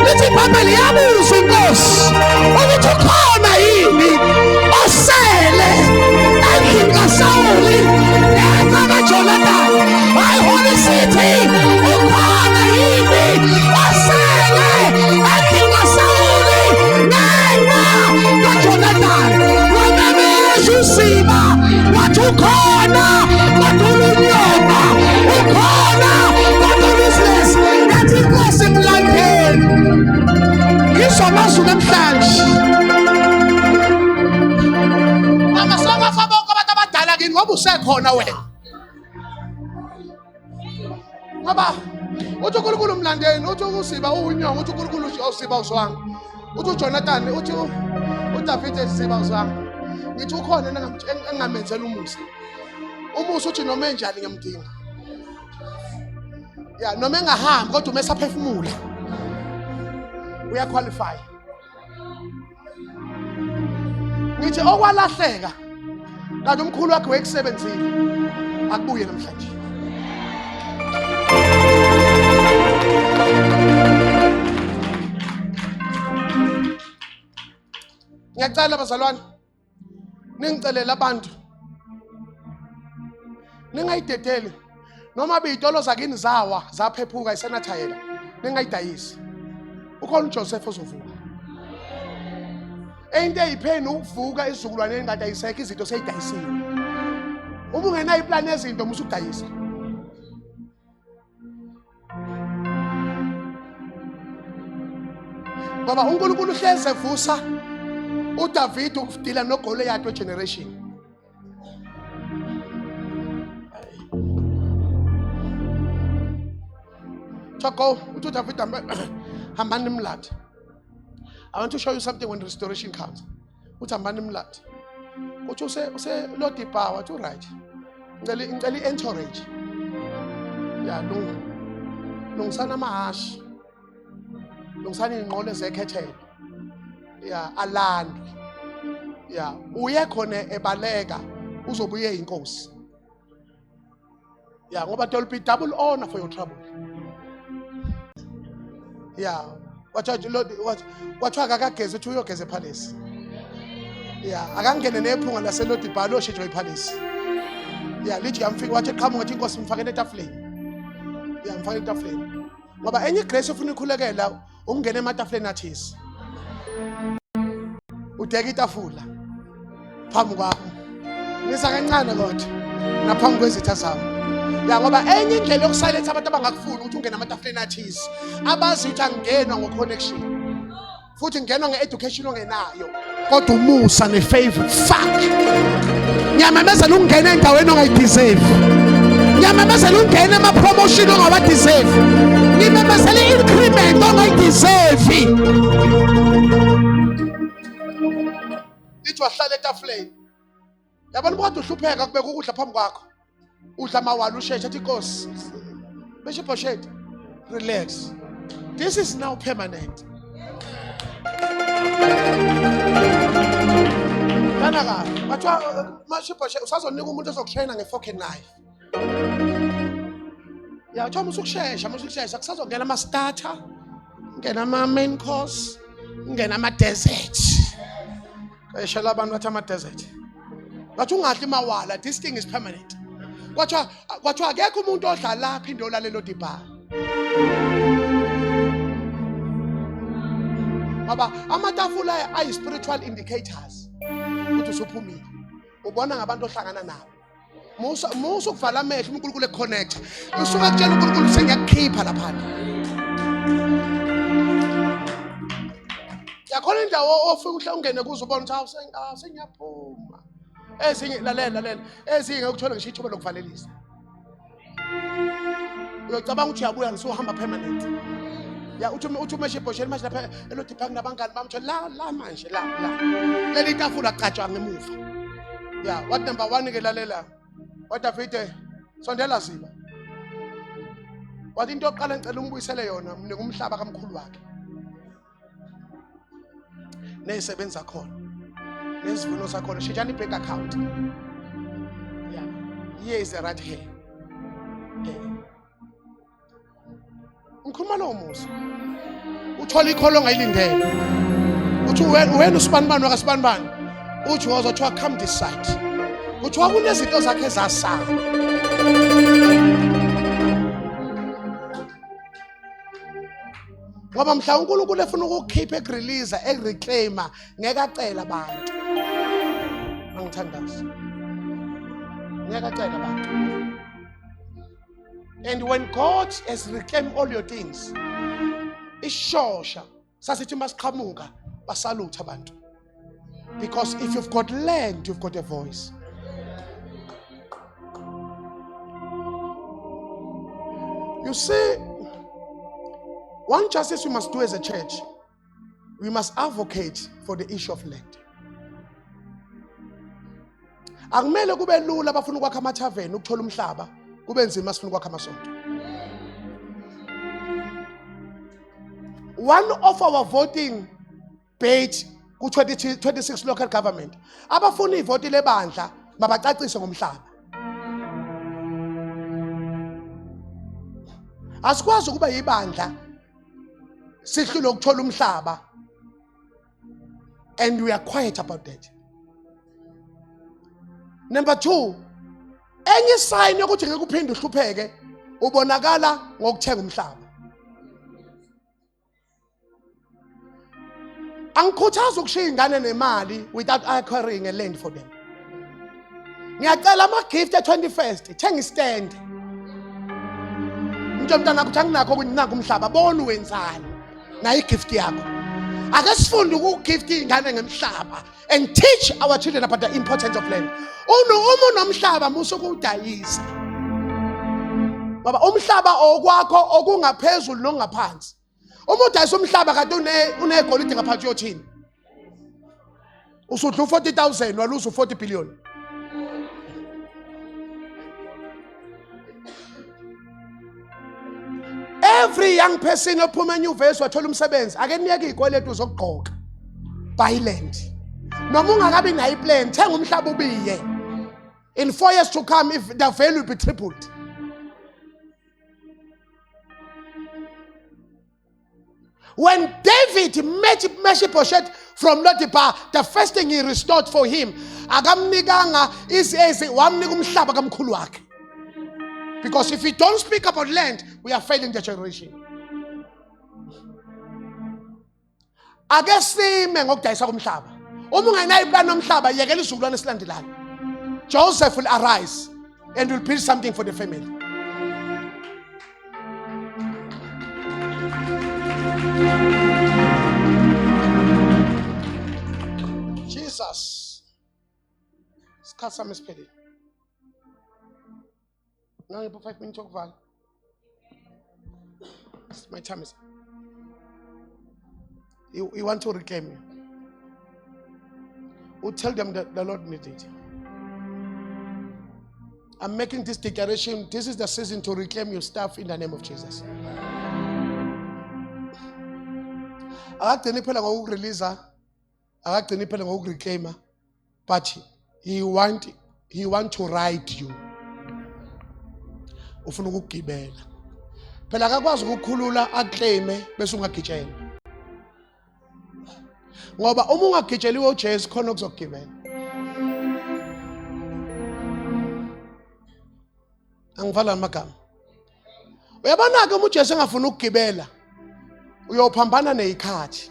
Lithi iBhayibheli yabuza inkosi ukuthi ukhona yini osele endlini kaSawuli ngenxa kaJonathan. My Holy City, ukhona yini osele endlini kaSawuli ngenxa kaJonathan. Wamemeza uSiba wathi ukhona kwaDulunyoma, ukhona kwaDulusiles. Yathi inkosi emlandeni ngizomazulu namhlanje. Mama songafa bonke abantu abadala kini ngoba usekhona wena. Ngoba uthi uNkulunkulu umlandeni, uthi uSiba unyongo, uthi uNkulunkulu uSiba uzwanga. Uthi uJonathan, uthi uDavid uSiba uzwanga. Ngithi ukhona engamenzela umusa. Umusa uthi noma enjani ngiyamdinga. Ya noma engahambi kodwa uma esaphefumula uyaqualify. Ngithi okwalahleka kanti umkhulu wakhe wekusebenzile akubuye namhlanje. Ngiyacela bazalwane ningicelela abantu ningayidedeli noma beyitolo zakini zawa zaphephuka isenathayela ningayidayisi. Ukhona uJoseph ozovuka. Into eyipheni ukuvuka isizukulwane engadayiseki izinto seyidayisiwe. Uma ungenayo iplan yezinto musukudayisa. Baba uNkulunkulu uhleze vusa uDavid ukudila noGoliath wegeneration. Chako uthi uDavid hambani nimlade. I want to show you something when restoration comes. Uthi hambani nimlade. Uthi use Lord power to right. Ngicela encourage. Ya lungisana amahashi. Lungisana inqole zekhethelo. Ya alandwe. Ya uye khona ebaleka uzobuye inkosi. Ya ngoba there will be double honor for your trouble. Ya wathatha Lord wathiwa akageze uthi uyogeza ePalace. Ya akangene nephunga laseLord ibhalo shejwe ePalace. Ya lithi yamfika wathi qhamuka ngathi inkosi mfakele etafuleni. Ya mfakele etafuleni. Ngoba enye grace ufuna ikhulekela ungene ematafuleni athisi. Udeka itafula phambi kwami. Nisa kancane kodwa naphambi kwezitha zami. Ya ngoba enye indlela yokusiletha abantu abangakufuni ukuthi ungene amatafuleni athize. Abazi ukuthi angenwa ngo-connection. Futhi ngenwa nge-education ongenayo. Kodwa umusa ne-favor. Fuck. Ngiyamemezela ukungena endaweni ongayideserve. Ngiyamemezela ukungena ama-promotion ongawadeserve. Ngiyamemezela i-increment ongayideserve. Lithi wahlala etafuleni. Yabona kodwa uhlupheka kubeka ukudla phambi kwakho. Udla amawala usheshe athi Nkosi. Bishop Oshet, relax. This is now permanent. Kanaka, batwa Bishop Oshet usazonika umuntu ozokushayina nge-fork and knife. Ya uthoma usukushesha, musukushesha kusazongena ama-starter, ngena ama-main course, ngena ama-dessert. Kayishala abantu bathi ama-dessert. Bathi ungadli mawala, this thing is permanent. Kwathiwa akekho umuntu odla lapha indola lelo diba. Baba, amatafula ayi spiritual indicators. Ukuthi usuphumile. Ubona ngabantu ohlangana nabo. Musa ukuvala amehlo uNkulunkulu econnect. Usuka kutshela uNkulunkulu sengiyakukhipha lapha. Yakhona indawo ofika uhle ungene kuze ubone ukuthi sengiyaphuma. Ezinye lalela. Ezinye ukuthola ngisho ithuba lokuvalelisa. Uyocabanga ukuthi uyabuya ngisuhamba permanent. Ya uthi umeshipho shela manje lapha elodipha kunabangani bamtho la manje la. Leli tafula qatshwa ngemuva. Ya, what number 1 ke lalela. What David sondela siba. Wathi into yokuqala ngicela ungibuyisele yona mnika umhlaba kamkhulu wakhe. Nezisebenza khona. Nesivuno sakhona shejani bank account. Yeah. Here is the right here. Ngikhuluma lo musa. Uthola ikholo ngayilindele. Uthi wena usibanibani wakasibanibani. Uthi wazothiwa come this side. Uthi wakunezinto zakhe zasala. Ngoba mhla uNkulunkulu efuna ukukhipha ekurelease ereclaima ngeke acela abantu. Angithandazi. Ngeke acela abantu. And when God has reclaimed all your things, ishosha sasithi masiqhamuka basalutha abantu. Because if you've got land, you've got a voice. You see, one justice we must do as a church, we must advocate for the issue of land. Akumele kube lula abafuna ukwakha amathaveni ukuthola umhlaba, kube nzima asifuna ukwakha amasonto. One of our voting page ku 26 local government, abafuna ivoti lebandla mabacacise ngomhlaba. Asikwazi ukuba yibandla sihlule ukuthola umhlaba and we are quiet about that. Number 2, enye sign yokuthi ngeke uphinde uhlupheke ubonakala ngokuthenga umhlaba. Angikhuthaza ukushiya ingane nemali without acquiring a land for them. Ngiyacela ama-gift e-21st, thenga istand. Mntwana ukuthi anginakho kunakho umhlaba, bona wenzani nayo igift yakho. Ake sifunde ukugift ingane ngemhlaba and teach our children about the importance of land. Uma unomhlaba musukudayisa. Baba umhlaba okwakho okungaphezulu nongaphansi. Uma udayisa umhlaba kanti unegolide ngaphansi yothini? Usudla 40,000 waluza 40 billion. Every young person ophuma enyuvesi wathola umsebenzi ake niyeke izikweletu zokugqoka. Buy land. Noma ungakabi nayo iplan, thenga umhlaba ubiye. In 4 years to come, if the value will be tripled. When David met Meshiboshet from Lodebar, the first thing he restored for him, akamnikanga izezi wamnika umhlaba kamkhulu wakhe. Because if we don't speak about land, we are failing the generation. Ake sime ngokudayisa komhlaba. Uma ungenayo iplan nomhlaba yekela izukulwane esilandelayo. Joseph will arise and will build something for the family. Jesus. Isikhathi sami esiphelile. Ngangipha 5 minutes okuvala. My time is. You want to reclaim you. We'll tell them that the Lord needs it. I'm making this declaration. This is the season to reclaim your stuff in the name of Jesus. Akagcini phela ngokurelease, akagcini phela ngokureclaim, but he want to write you. Ufuna ukugibela. Phela akakwazi ukukhulula aclaime bese ungagitshela. Ngoba uma ungagitsheliwe uJesu khona ukuzogibela. Angivala amagama. Uyabona ke uJesu engafuna ukugibela uyophambana nezikhathi.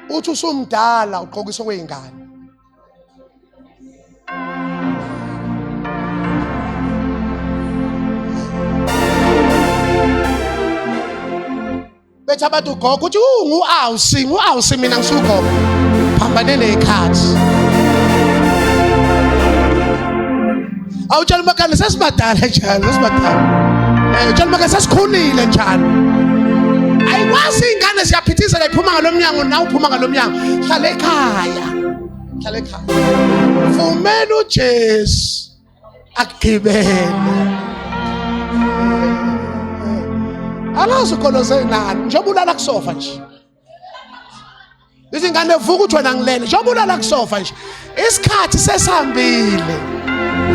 Uthi usumdala uqokiswe kweingane. Betha abantu gogo uthi ngu-awusi mina ngisugogo. Phambane nezikhathi. Awutshela umakani sesibadala njalo, sesibadala. Utshela umakani sesikhulile njalo. Ayikwazi ingane ziyaphithizela iphuma ngalomnyango nawe uphuma ngalomnyango. Hlala ekhaya. Hlala ekhaya. Vumela uJesu akugibele. Alazi ukoloze nani, njengoba ulala kusofa nje. Izingane vuka uthi wena ngilele, njengoba ulala kusofa nje. Isikhathi sesihambile.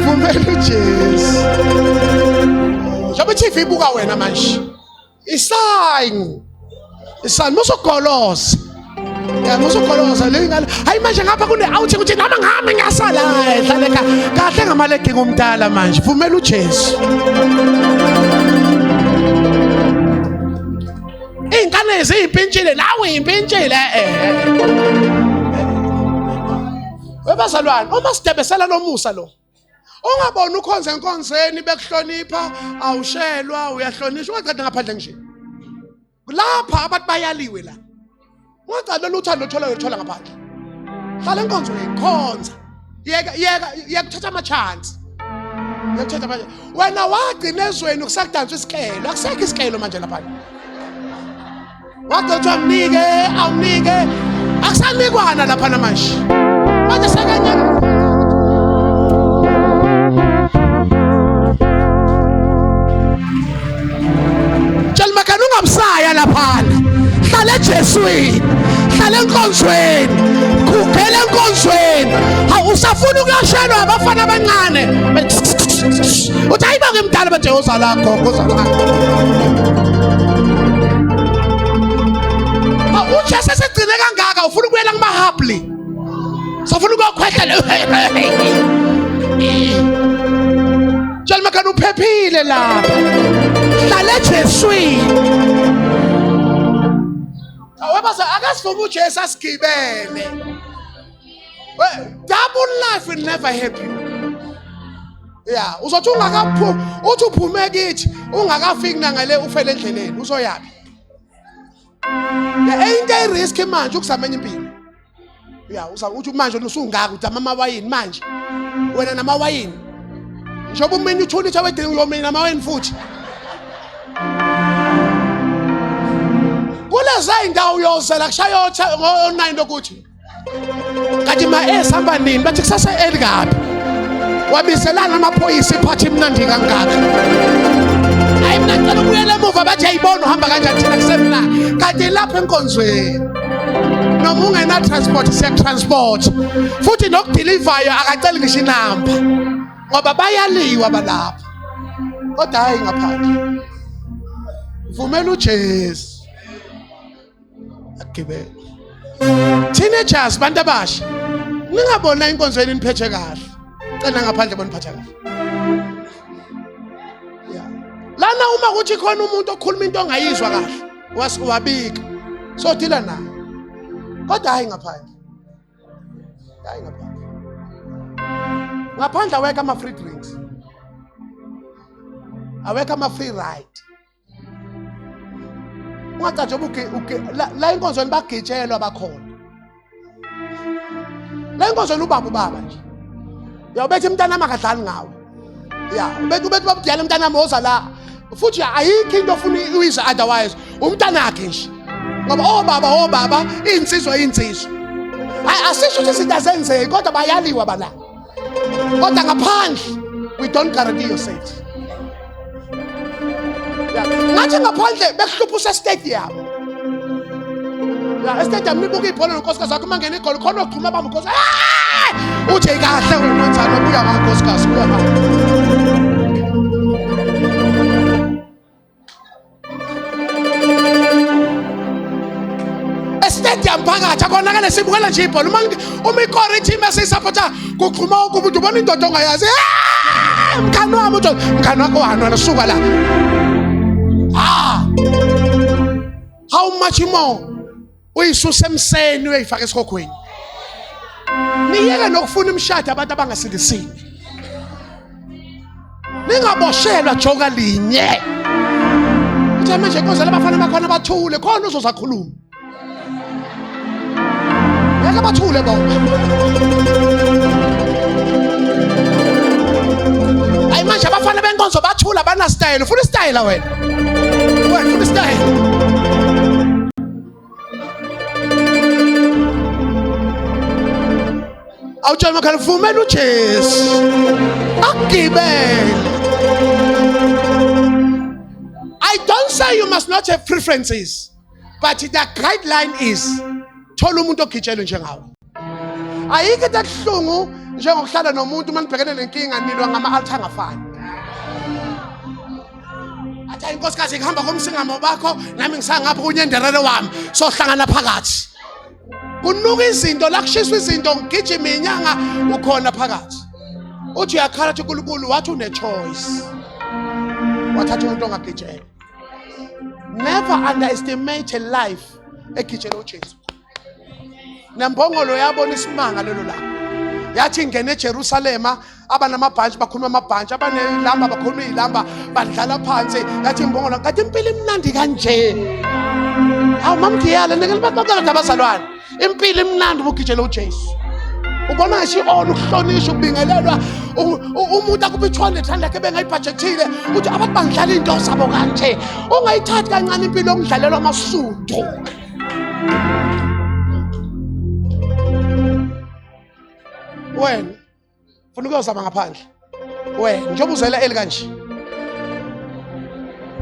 Vumela uJesu. Njengoba iTV ibuka wena manje. Isign musukoloza. Ya musukoloza lengane. Hayi manje ngapha kune out ukuthi nami ngihamba ngiyasala hlale kahle ngamalegi ngomdala manje. Vumela uJesu. Ingane ezimpintshile nawe impintshile Webazalwane uma sidebesela lomusa lo. Ungabona ukhonze enkonzeni bekuhlonipha awushelwa uyahlonishwa ungaqeda ngaphandle nje. Lapha abantu bayaliwe la. Ungaqala uthando uthola ngaphandle. Hlala enkonzweni khonza. Yeka kuthatha ama chance. Yakuthatha manje. Wena wagcina ezweni ukusakudanswa isikelo. Akusekho isikelo manje lapha. Waqothwa awunike akusanikwana lapha namanje manje sekanye Jalmakani ungamsaya lapha hlala eJeswini hlala enkonzweni khukela enkonzweni awusafuna ukuyashelwa abafana abancane uthi ayibake imdala bathi uzala gogo uzala uJesu segcine kangaka ufuna ukuyela kumahabli safuna ukukhwehlela Jalmakani uphephile lapha hlala eJeswini awebaza akasifuna uJesu asigibele double life will never help you uzothi uthi uphume kithi ungakafiki nangale ufele endleleni uzoyapi ain't a risk manje ukuzamenya impilo uthi manje usungaka uthi amawayini manje wena namawayini njengoba umenya uthuli wedinga uyomenya namawayini futhi kuleza indawo uyozela kushayotha ngo9 lokuthi kanti esihamba nini bathi kusasa elikapi wabiselana amaphoyisa iphathi imnandi kangaka hayi mina ngicela ukuyela emuva bathi ayibona uhamba kanjani thina kusemla kanti lapha enkonzweni noma ungena transport siya transport futhi nokudelivayo akaceli ngisho inamba ngoba bayaliwa abalapha kodwa hayi ngaphandle vumela uJesu agibele teenagers bantu abasha ningabona inkonzweni niphethe kahle cela ngaphandle boniphatha kahle lana uma kuthi khona umuntu okhuluma into ongayizwa kahle wabika so dila naye kodwa hayi ngaphandle ngaphandle aweka ama free drinks awekho ama-free ride. Ungacathi la enkonzweni bagitshelwa bakhona. La enkonzweni ubaba nje. Uyawubetha umntanami akadlali ngawe. Ya, ubethe babudala umntanami oza la. Futhi ayikho into ofuna uyizwe otherwise. Umntanakhe nje. Ngoba obaba insizwa. Asisho ukuthi izinto azenzeki kodwa bayaliwa bala. Kodwa ngaphandle we don't guarantee your safety. Ngathi ngaphandle bekuhlupha usestadium. Ya, estadium nibuka ibhola nonkosikazi wakho mangena igoli khona oqhuma bamba unkosikazi. Uthi kahle wena wenzani ubuya ngankosikazi buya ngapha. Estadium phakathi akonakale sibukela nje ibhola uma ikore team esisupporta kuqhuma ukuthi ubona indoda ongayazi. Mkhani wami uthi mkhani wakho wani suka la. How much more uyisuse emseni uyifaka esikhokhweni. Niyeke nokufuna imishado abantu abangasindisini. Ningaboshelwa joka linye. Uthi manje konke labafana bakhona bathule khona uzozakhuluma. Yeke bathule bona. Ay manje abafana benkonzo bathula bana style. Ufuna style wena. Wena ufuna style. Awutshela makhaya vumela uJesu akugibele. I don't say you must not have preferences, but the guideline is thola umuntu ogitshelwe njengawe. Ayikho into ebuhlungu njengokuhlala nomuntu manibhekene nenkinga nilwa ngama-altar angafani. Athi inkosikazi ihamba komsingamo bakho nami ngisangapha kunyenderere wami sohlangana phakathi. Kunuka izinto la kushiswa izinto ngigijima inyanga ukhona phakathi. Uthi uyakhala ukuthi uNkulunkulu wathi une choice. Wathatha umuntu ongagitshelwa. Never underestimate a life egitshelwe uJesu. Nembongolo yabona isimanga lelo la. Yathi ingene eJerusalema abanamabhantshi bakhuluma amabhantshi abanelamba bakhuluma izilamba badlala phansi yathi imbongolo kathi impilo imnandi kanje. Awu mamgiyala ngelibaqoqela abazalwane. Impilo imnandi ukugitshelwa uJesu. Ubona ngisho ukuhlonishwa ukubingelelwa umuntu akuba 200 yakhe bengayibudgetile uthi abantu bangidlala into zabo kanje. Ungayithathi kancane impilo okudlalelwa amasudu. Wena ufuna ukuyozama ngaphandle. Wena njengoba uzela eli kanje.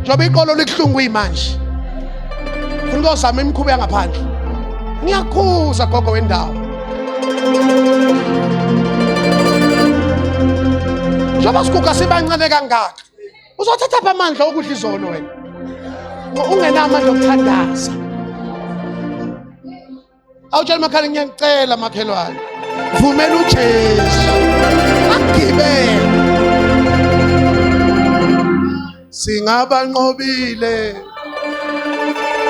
Njengoba iqolo lihlungu imanje. Ufuna ukuyozama imikhuba yangaphandle. Ngiyakhuza gogo wendawo. Njengoba sikuka sibancane kangaka. Uzothatha amandla okudla izolo wena. Ungenamandla okuthandaza. Awutshela makhaya ngiyacela makhelwane. Vumela uJesu akugibele. Singabanqobile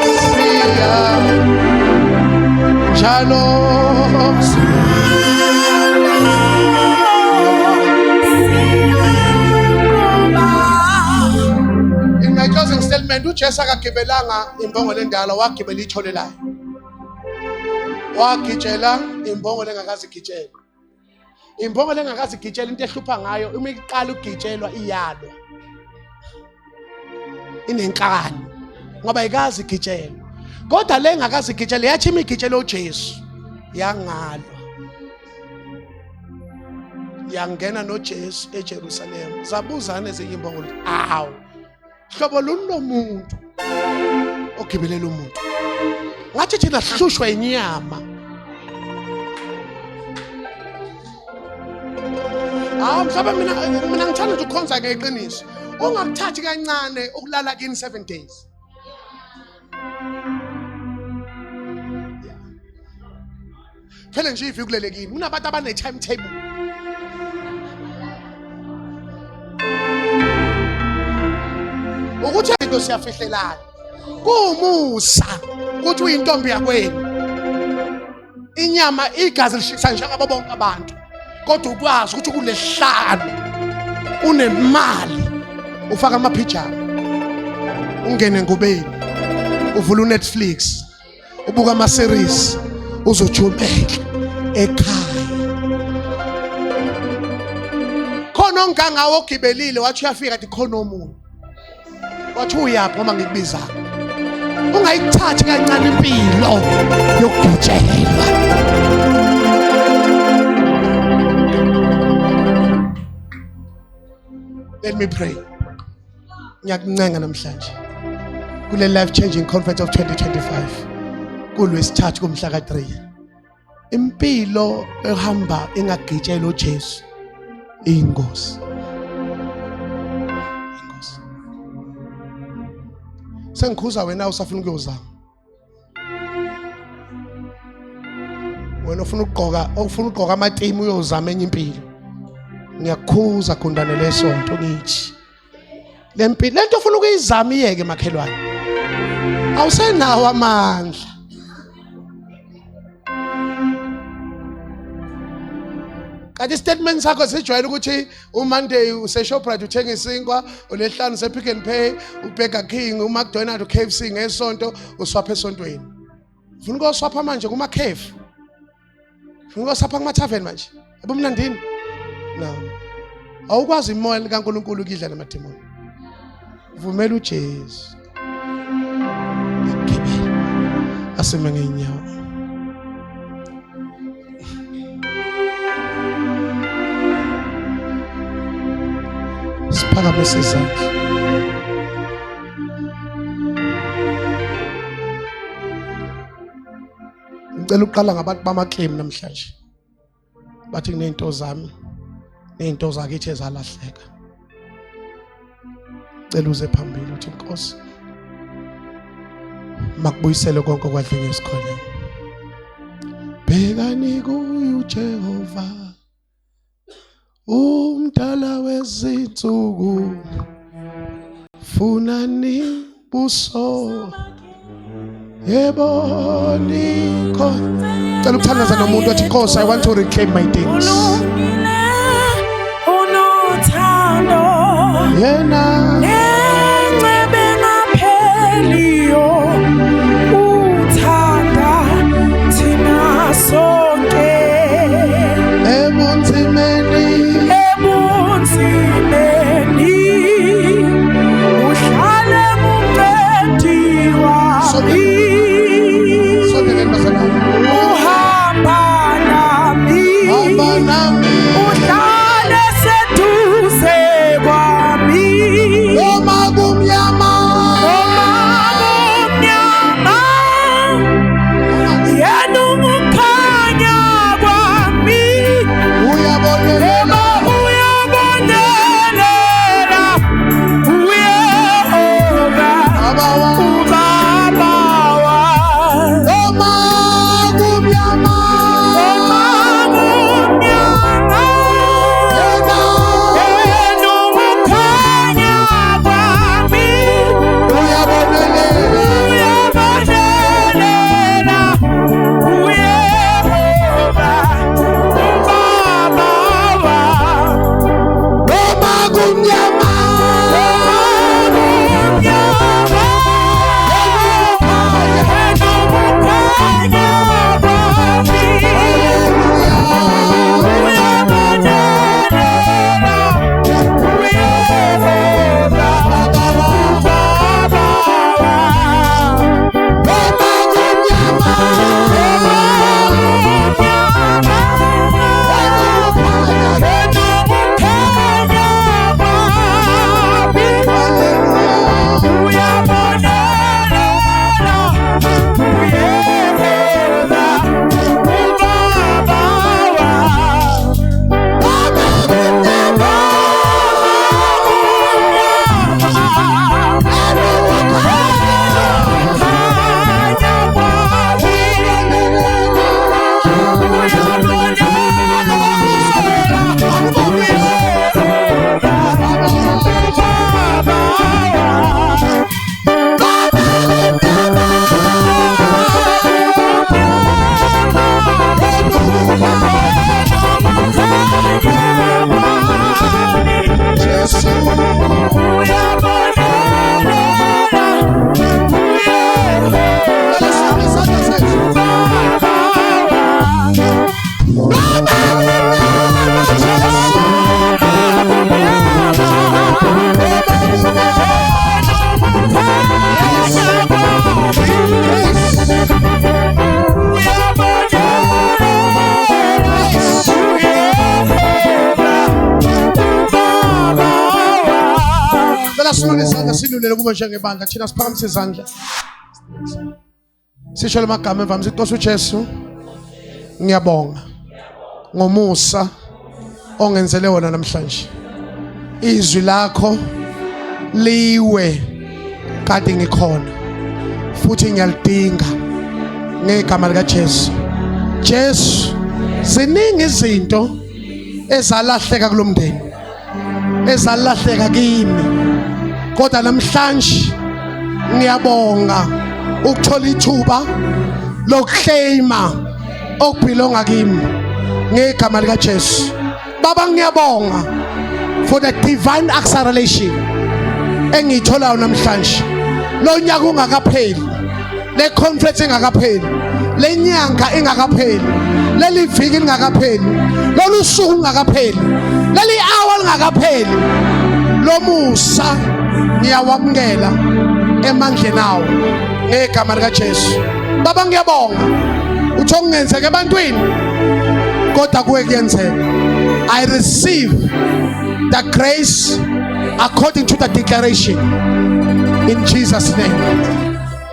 siya njalo in my closing statement uJesu akagibelanga imbongolo endala wagibela itholelayo. Wagitshela imbongolo engakazi igitshelwe. Imbongolo engakazi igitshelwe into ehlupha ngayo uma iqala ukugitshelwa iyalwa. Inenkani ngoba ayikazi igitshelwe. Kodwa le engakazi igitshelwe yathi imigitshelwe uJesu yangalwa. Yangena noJesu eJerusalem. Zabuzana ezinye imbongolo. Awu. Hlobo lunomuntu ogibelela umuntu. Ngathi thina sihlushwa inyama. Mhlawumbe mina ngithanda nje ukukhonza ngeqiniso. Ungakuthathi kancane ukulala kini 7 days. Phela nje iviki kulelekini kunabantu abane timetable. Ukuthi into siyafihlelana. Kumusa ukuthi uyintombi yakwenu. Inyama igazi lishisa njengabo bonke abantu. Kodwa ukwazi ukuthi kulehlanu unemali ufaka amaphijama ungene ngubeni uvula uNetflix ubuka ama series uzojumeka ekhaya khona onganga wogibelile wathi uyafika athi khona omunye wathi uyaphi ngoba ngikubiza ungayithathi kancane impilo yokugijelwa let me pray ngiyakuncenga namhlanje kule life changing conference of 2025 kulwesithathu kumhla ka3 impilo ehamba engagitshela uJesu ingozi sengikhuza wena usafuna ukuyozama wena ufuna ukugqoka amatimu uyozama enye impilo ngiyakhuza gundane lesonto ngithi lempilo lento ufuna ukuyizama iyeke makhelwane awusenawo amandla kanti statement sakho sijwayele ukuthi uMonday useShoprite uthenga isinkwa uLesihlanu usePick n Pay uBurger King uMcDonald's uKFC ngesonto uswapha esontweni ufuna ukuyoswapha manje kuma cafe ufuna ukuyoswapha kuma tavern manje ebumnandini no awukwazi imoya likaNkuluNkulu ukidla namademoni vumela uJesu asime ngeenyawo siphakamise izandla ngicela uqala ngabantu bamaclaim namhlanje bathi kunento zami nento zakithi ezalahleka cela uze phambili uthi Nkosi makubuyisele konke okwadla ngesikhona bhekani kuyo uJehova umdala wezinsuku funani buso yeboni kho cela ukuthandaza nomuntu athi Nkosi I want to reclaim my things unothando yena nencebe ngapheliyo uthanda thina sonke ebunzimeni uhlale mumedi wami uhamba nami uhlale seduze kwami ngicela silule izandla silulele kuba njengebandla thina siphakamise izandla sisho lemagama emva Nkosi uJesu ngiyabonga ngomusa ongenzele wona namhlanje izwi lakho liwe kade ngikhona futhi ngiyalidinga ngegama lika Jesu. Jesu, ziningi izinto ezalahleka kulomndeni, ezalahleka kimi, kodwa namhlanje ngiyabonga ukuthola ithuba lokuclaima okubhilonga kimi ngegama lika Jesu. Baba ngiyabonga for the divine acceleration engiyitholayo namhlanje. Lo nyaka ungakapheli, le conference ingakapheli, le nyanga ingakapheli, leli viki lingakapheli, lolu suku lingakapheli, leli hour lingakapheli, lo musa ngiyawamukela emandleni awo ngegama lika Jesu. Baba ngiyabonga uthi okungenzeka ebantwini kodwa kuwe kuyenzeka. I receive the grace according to the declaration in Jesus' name.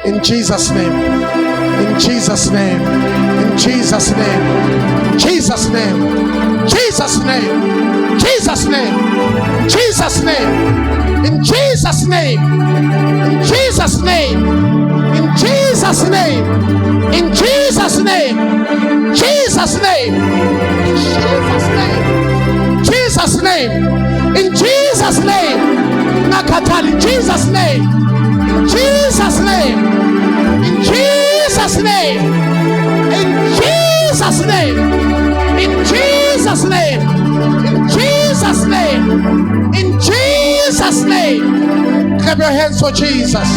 In Jesus' name, in Jesus' name, in Jesus' name, Jesus' name, Jesus' name, Jesus' name, Jesus' name, in Jesus' name, in Jesus' name, in Jesus' name, in Jesus' name, Jesus' name, Jesus' name, in Jesus' name, Nakatali, Jesus' name, in Jesus' name, in Jesus' name, in Jesus' name, in Jesus' name, in Jesus' name, in Jesus' name. Clap your hands for Jesus.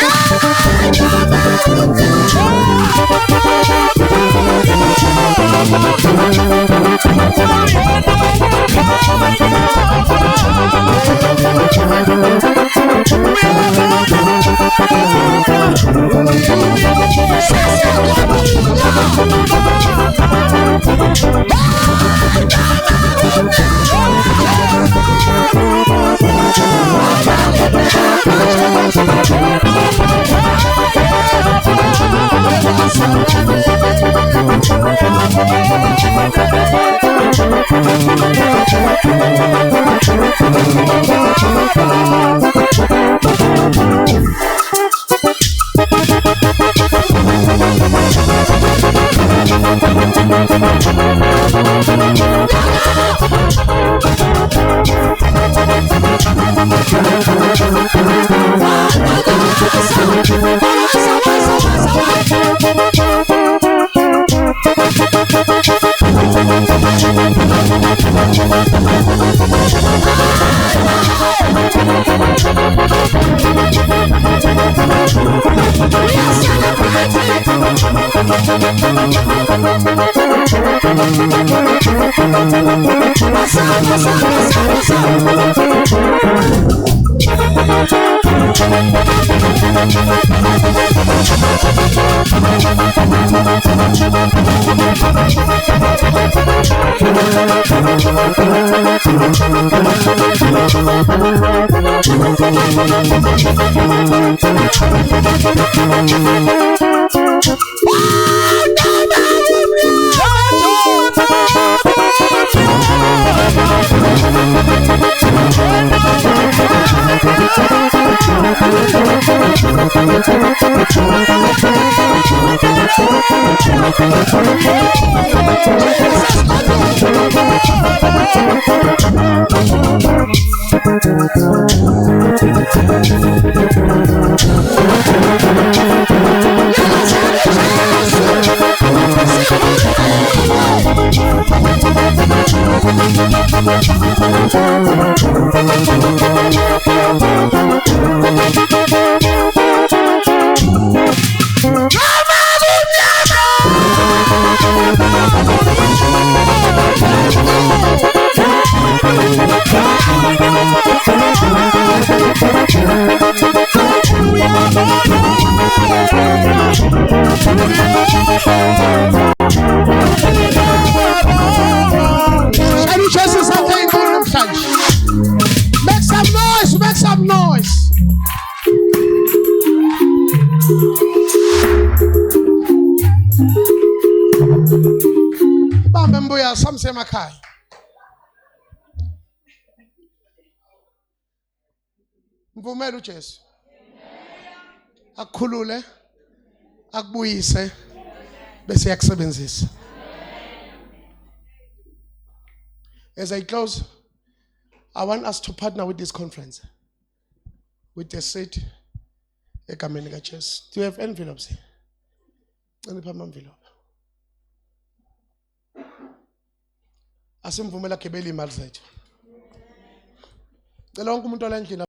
Yeah! Make some noise. Bambe mbuya samsemakhaya. Mvumela uJesu. Akukhulule, akubuyise bese yakusebenzisa. As I close, I want us to partner with this conference. With the seed, egameni kaJesu. Do you have envelopes here? Ncipha ama-envelope. Asimvumela gebela imali zethu. Cela wonke umuntu ola endlini